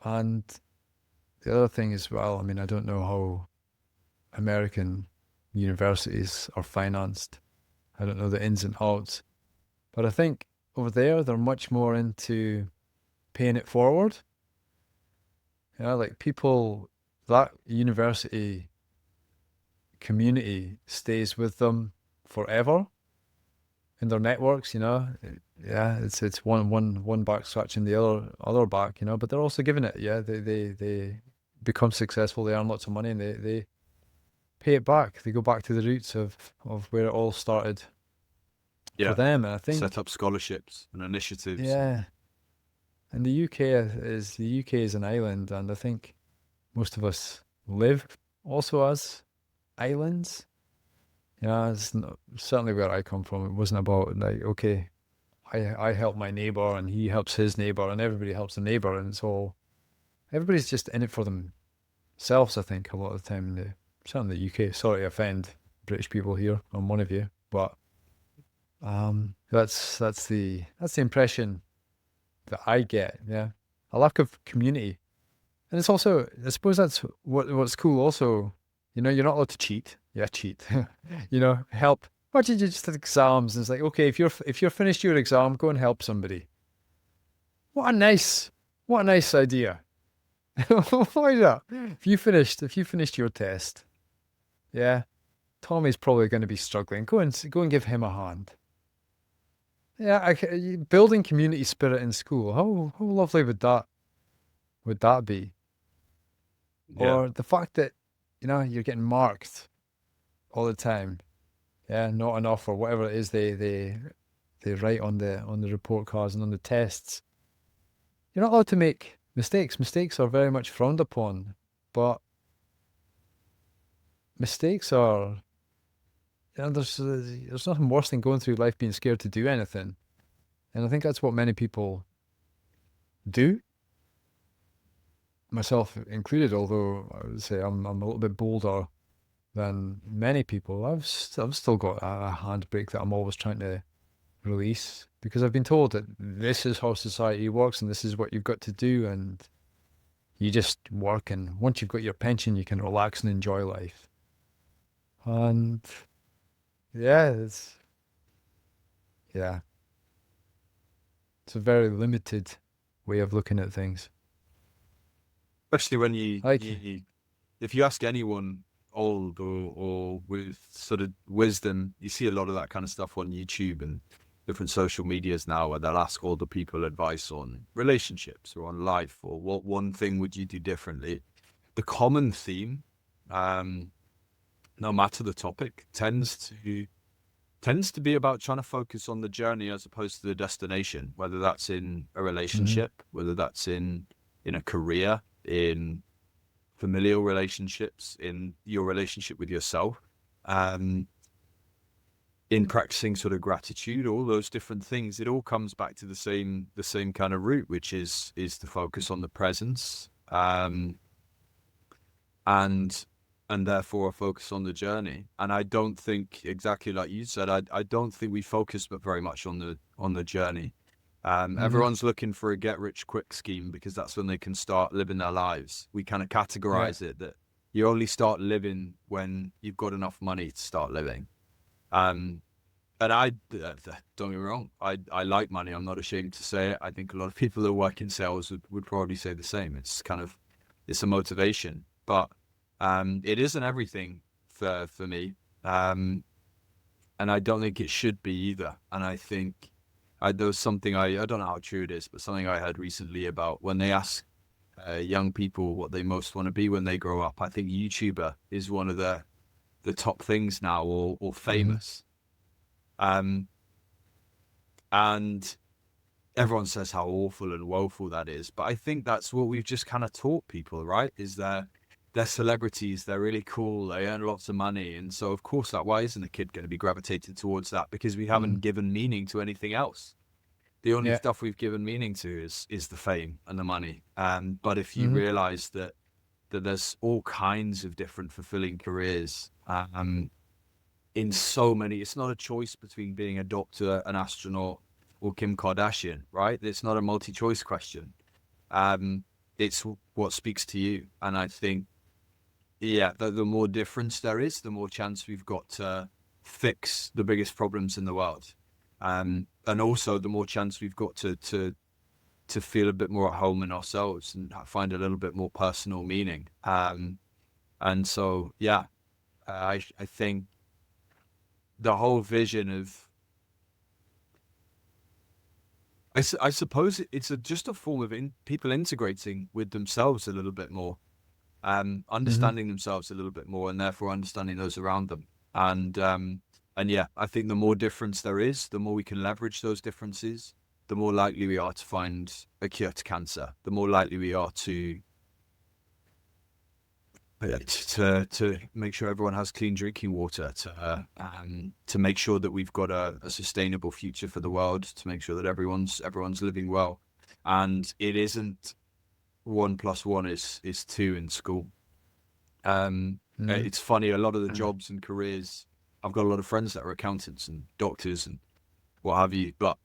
And the other thing as well, I mean, I don't know how American universities are financed. I don't know the ins and outs. But I think over there, they're much more into paying it forward. Like people that university community stays with them forever in their networks, Yeah, it's one back scratching the other back, but they're also giving it, yeah. They become successful, they earn lots of money, and they pay it back. They go back to the roots of where it all started for
Yeah.
them. And I
Set
think,
up scholarships and initiatives.
yeah, and the UK is an island, and I think most of us live also as islands. Yeah, it's not, certainly where I come from. It wasn't about like, okay, I help my neighbor and he helps his neighbor and everybody helps the neighbor, and it's all everybody's just in it for themselves. I think a lot of the time, certainly the UK. Sorry to offend British people here. I'm one of you, but that's the impression that I get. Yeah, a lack of community, and it's also, I suppose that's what's cool. Also, you're not allowed to cheat. Yeah, cheat. Help. Why don't you just take exams? And it's like, okay, if you're finished your exam, go and help somebody. What a nice idea. Why not? If you finished your test, yeah, Tommy's probably going to be struggling. Go and give him a hand. Yeah, building community spirit in school. How lovely would that be?
Yeah.
Or the fact that you're getting marked all the time. Yeah, not enough or whatever it is they write on the report cards and on the tests. You're not allowed to make mistakes. Mistakes are very much frowned upon, but mistakes are, there's nothing worse than going through life being scared to do anything. And I think that's what many people do, myself included, although I would say I'm a little bit bolder than many people. I've still got a handbrake that I'm always trying to release, because I've been told that this is how society works and this is what you've got to do, and you just work, and once you've got your pension you can relax and enjoy life. And yeah, yeah, it's a very limited way of looking at things.
Especially when you,
Like,
if you ask anyone old or with sort of wisdom, you see a lot of that kind of stuff on YouTube and different social medias now, where they'll ask older people advice on relationships or on life, or what one thing would you do differently. The common theme, no matter the topic, tends to be about trying to focus on the journey as opposed to the destination, whether that's in a
mhm,
relationship, whether that's in a career, in familial relationships, in your relationship with yourself, in practicing sort of gratitude, all those different things. It all comes back to the same kind of root, which is to focus on the presence, and therefore a focus on the journey. And I don't think, exactly like you said, I don't think we focus but very much on the journey.
mhm,
Everyone's looking for a get rich quick scheme, because that's when they can start living their lives. We kind of
yeah,
categorize it that you only start living when you've got enough money to start living. Um, and don't get me wrong, I like money. I'm not ashamed to say it. I think a lot of people that work in sales would probably say the same. It's a motivation, but it isn't everything for me. And I don't think it should be either. And I think there was something, I don't know how true it is, but something I heard recently about when they ask young people what they most want to be when they grow up. I think YouTuber is one of the top things now, or
mhm,
famous. Um, and everyone says how awful and woeful that is, but I think that's what we've just kind of taught people, right? Is they're celebrities, they're really cool, they earn lots of money, and so of course that, why isn't a kid going to be gravitated towards that? Because we haven't
mhm,
given meaning to anything else. The only
yeah,
stuff we've given meaning to is the fame and the money. But if you
mhm,
realize that there's all kinds of different fulfilling careers, in so many. It's not a choice between being a doctor, an astronaut, or Kim Kardashian, right? It's not a multi-choice question. Um, it's what speaks to you. And I think, yeah, the more difference there is, the more chance we've got to fix the biggest problems in the world. And also the more chance we've got to to feel a bit more at home in ourselves and find a little bit more personal meaning. And so, yeah, I think the whole vision of, I suppose it's just a form of people integrating with themselves a little bit more,
Mm-hmm.
understanding themselves a little bit more, and therefore understanding those around them. And yeah, I think the more difference there is, the more we can leverage those differences, the more likely we are to find a cure to cancer, the more likely we are to make sure everyone has clean drinking water, to make sure that we've got a sustainable future for the world, to make sure that everyone's living well. And it isn't 1+1 is 2 in school.
Mm-hmm.
It's funny, a lot of the jobs and careers, I've got a lot of friends that are accountants and doctors and what have you, but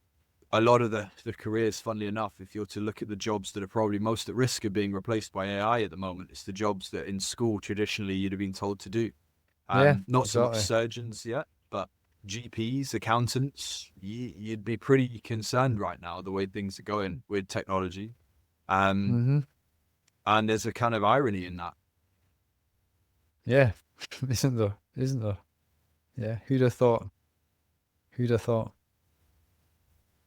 a lot of the careers, funnily enough, if you're to look at the jobs that are probably most at risk of being replaced by AI at the moment, it's the jobs that in school traditionally you'd have been told to do.
Yeah,
Not so much
exactly.
surgeons yet, but GPs, accountants, you'd be pretty concerned right now the way things are going with technology. Um,
Mm-hmm.
and there's a kind of irony in that.
Yeah, isn't there? Isn't there? Yeah, who'd have thought? Who'd have thought?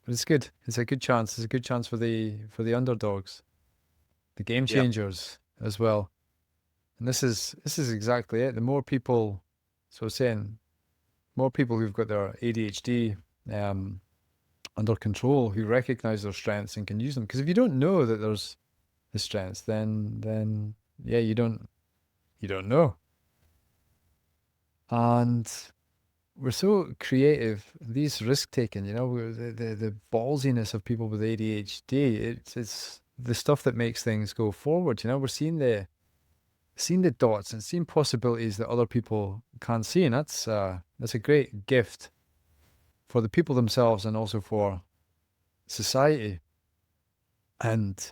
But it's good. It's a good chance. It's a good chance for the underdogs, the game
Yeah.
changers as well. And this is exactly it. The more people, so saying, more people who've got their ADHD um, under control, who recognize their strengths and can use them. Because if you don't know that there's the strengths, then yeah, you don't know. And we're so creative. These risk taking, the ballsiness of people with ADHD. It's the stuff that makes things go forward. We're seeing the dots and seeing possibilities that other people can't see, and that's a great gift for the people themselves and also for society. And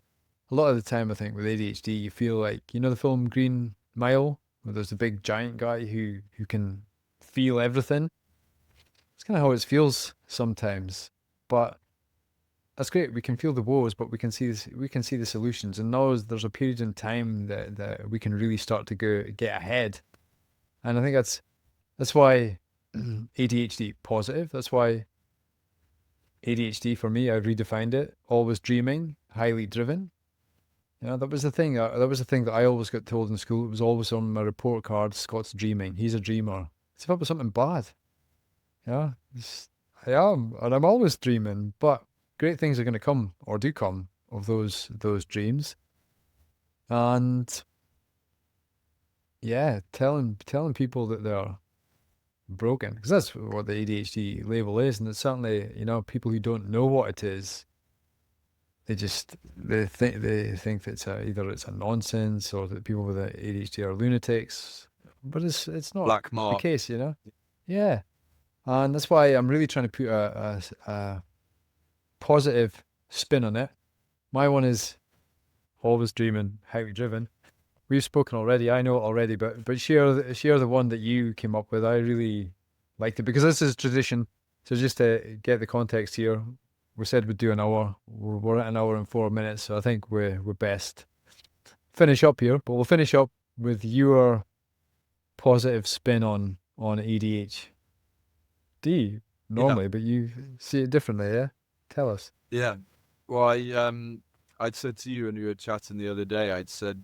a lot of the time, I think with ADHD, you feel like the film Green Mile, where there's the big giant guy who can feel everything. It's kind of how it feels sometimes, but that's great. We can feel the woes, but we can see the solutions. And now there's a period in time that we can really start to get ahead. And I think that's why ADHD positive. That's why ADHD for me, I redefined it. Always dreaming, highly driven. That was the thing. That was the thing that I always got told in school. It was always on my report card. Scott's dreaming. He's a dreamer. It's if it was something bad. Yeah, I am, and I'm always dreaming. But great things are going to come, or do come, of those dreams. And yeah, telling people that they're broken, because that's what the ADHD label is, and it's certainly people who don't know what it is. They think that either it's a nonsense or that people with ADHD are lunatics, but it's not
Black
the
Mark.
case. Yeah, and that's why I'm really trying to put a positive spin on it. My one is always dreaming, highly driven. We've spoken already. I know it already, but share the one that you came up with. I really liked it because this is tradition. So just to get the context here, we said we'd do an hour. We're at an hour and 4 minutes, so I think we're best finish up here. But we'll finish up with your positive spin on ADHD
Yeah.
normally, but you see it differently. Yeah, tell us.
Yeah. Well, I'd said to you when we were chatting the other day, I'd said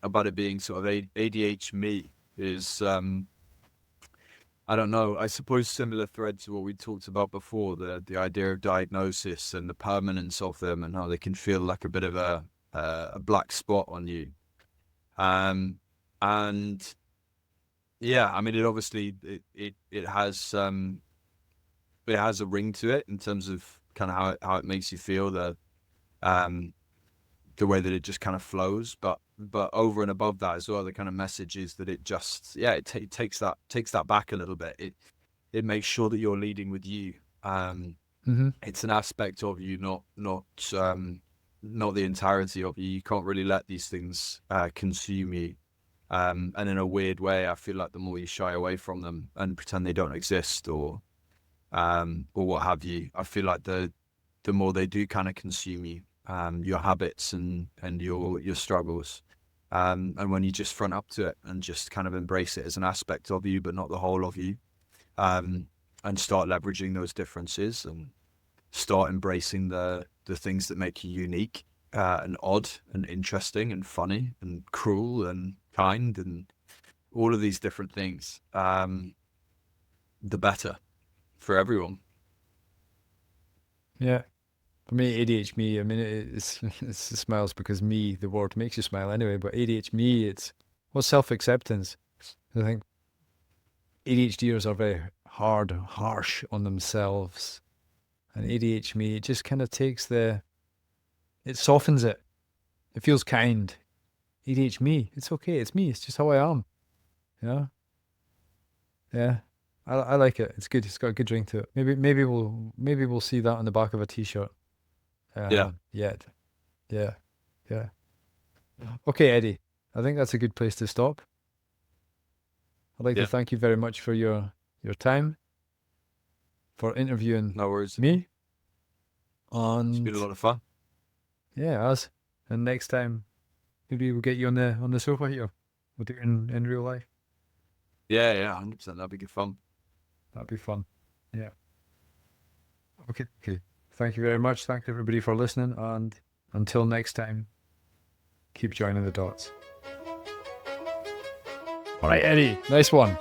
about it being sort of ADHD me is I don't know. I suppose similar thread to what we talked about before, the idea of diagnosis and the permanence of them, and how they can feel like a bit of a black spot on you. Um, and yeah, I mean, it obviously it has a ring to it in terms of kind of how it makes you feel, um the way that it just kind of flows, but over and above that as well, the kind of message is that it just, yeah, it takes that back a little bit. It makes sure that you're leading with you.
Mm-hmm.
It's an aspect of you, not the entirety of you. You can't really let these things consume you. And in a weird way, I feel like the more you shy away from them and pretend they don't exist, or what have you, I feel like the more they do kind of consume you. your habits and your struggles. And when you just front up to it and just kind of embrace it as an aspect of you, but not the whole of you, and start leveraging those differences and start embracing the things that make you unique, and odd and interesting and funny and cruel and kind and all of these different things, the better for everyone.
Yeah. For me, ADHD me, I mean, it smiles because me, the word makes you smile anyway, but ADHD me, it's self-acceptance. I think ADHDers are very hard, harsh on themselves. And ADHD me, it just kind of takes it softens it. It feels kind. ADHD me, it's okay, it's me, it's just how I am. Yeah. Yeah. I like it. It's good. It's got a good ring to it. Maybe we'll see that on the back of a t-shirt.
Yeah.
Yet. Yeah. Yeah. Okay, Eddie. I think that's a good place to stop. I'd like to thank you very much for your time, for interviewing
No worries.
me.
It's been a lot of fun.
Yeah, us. And next time, maybe we'll get you on the sofa here. We'll do it in real life.
Yeah, 100%. That'd be good fun.
That'd be fun. Yeah. Okay. Thank you very much. Thanks everybody for listening. And until next time, keep joining the dots. All right, Eddie. Nice one.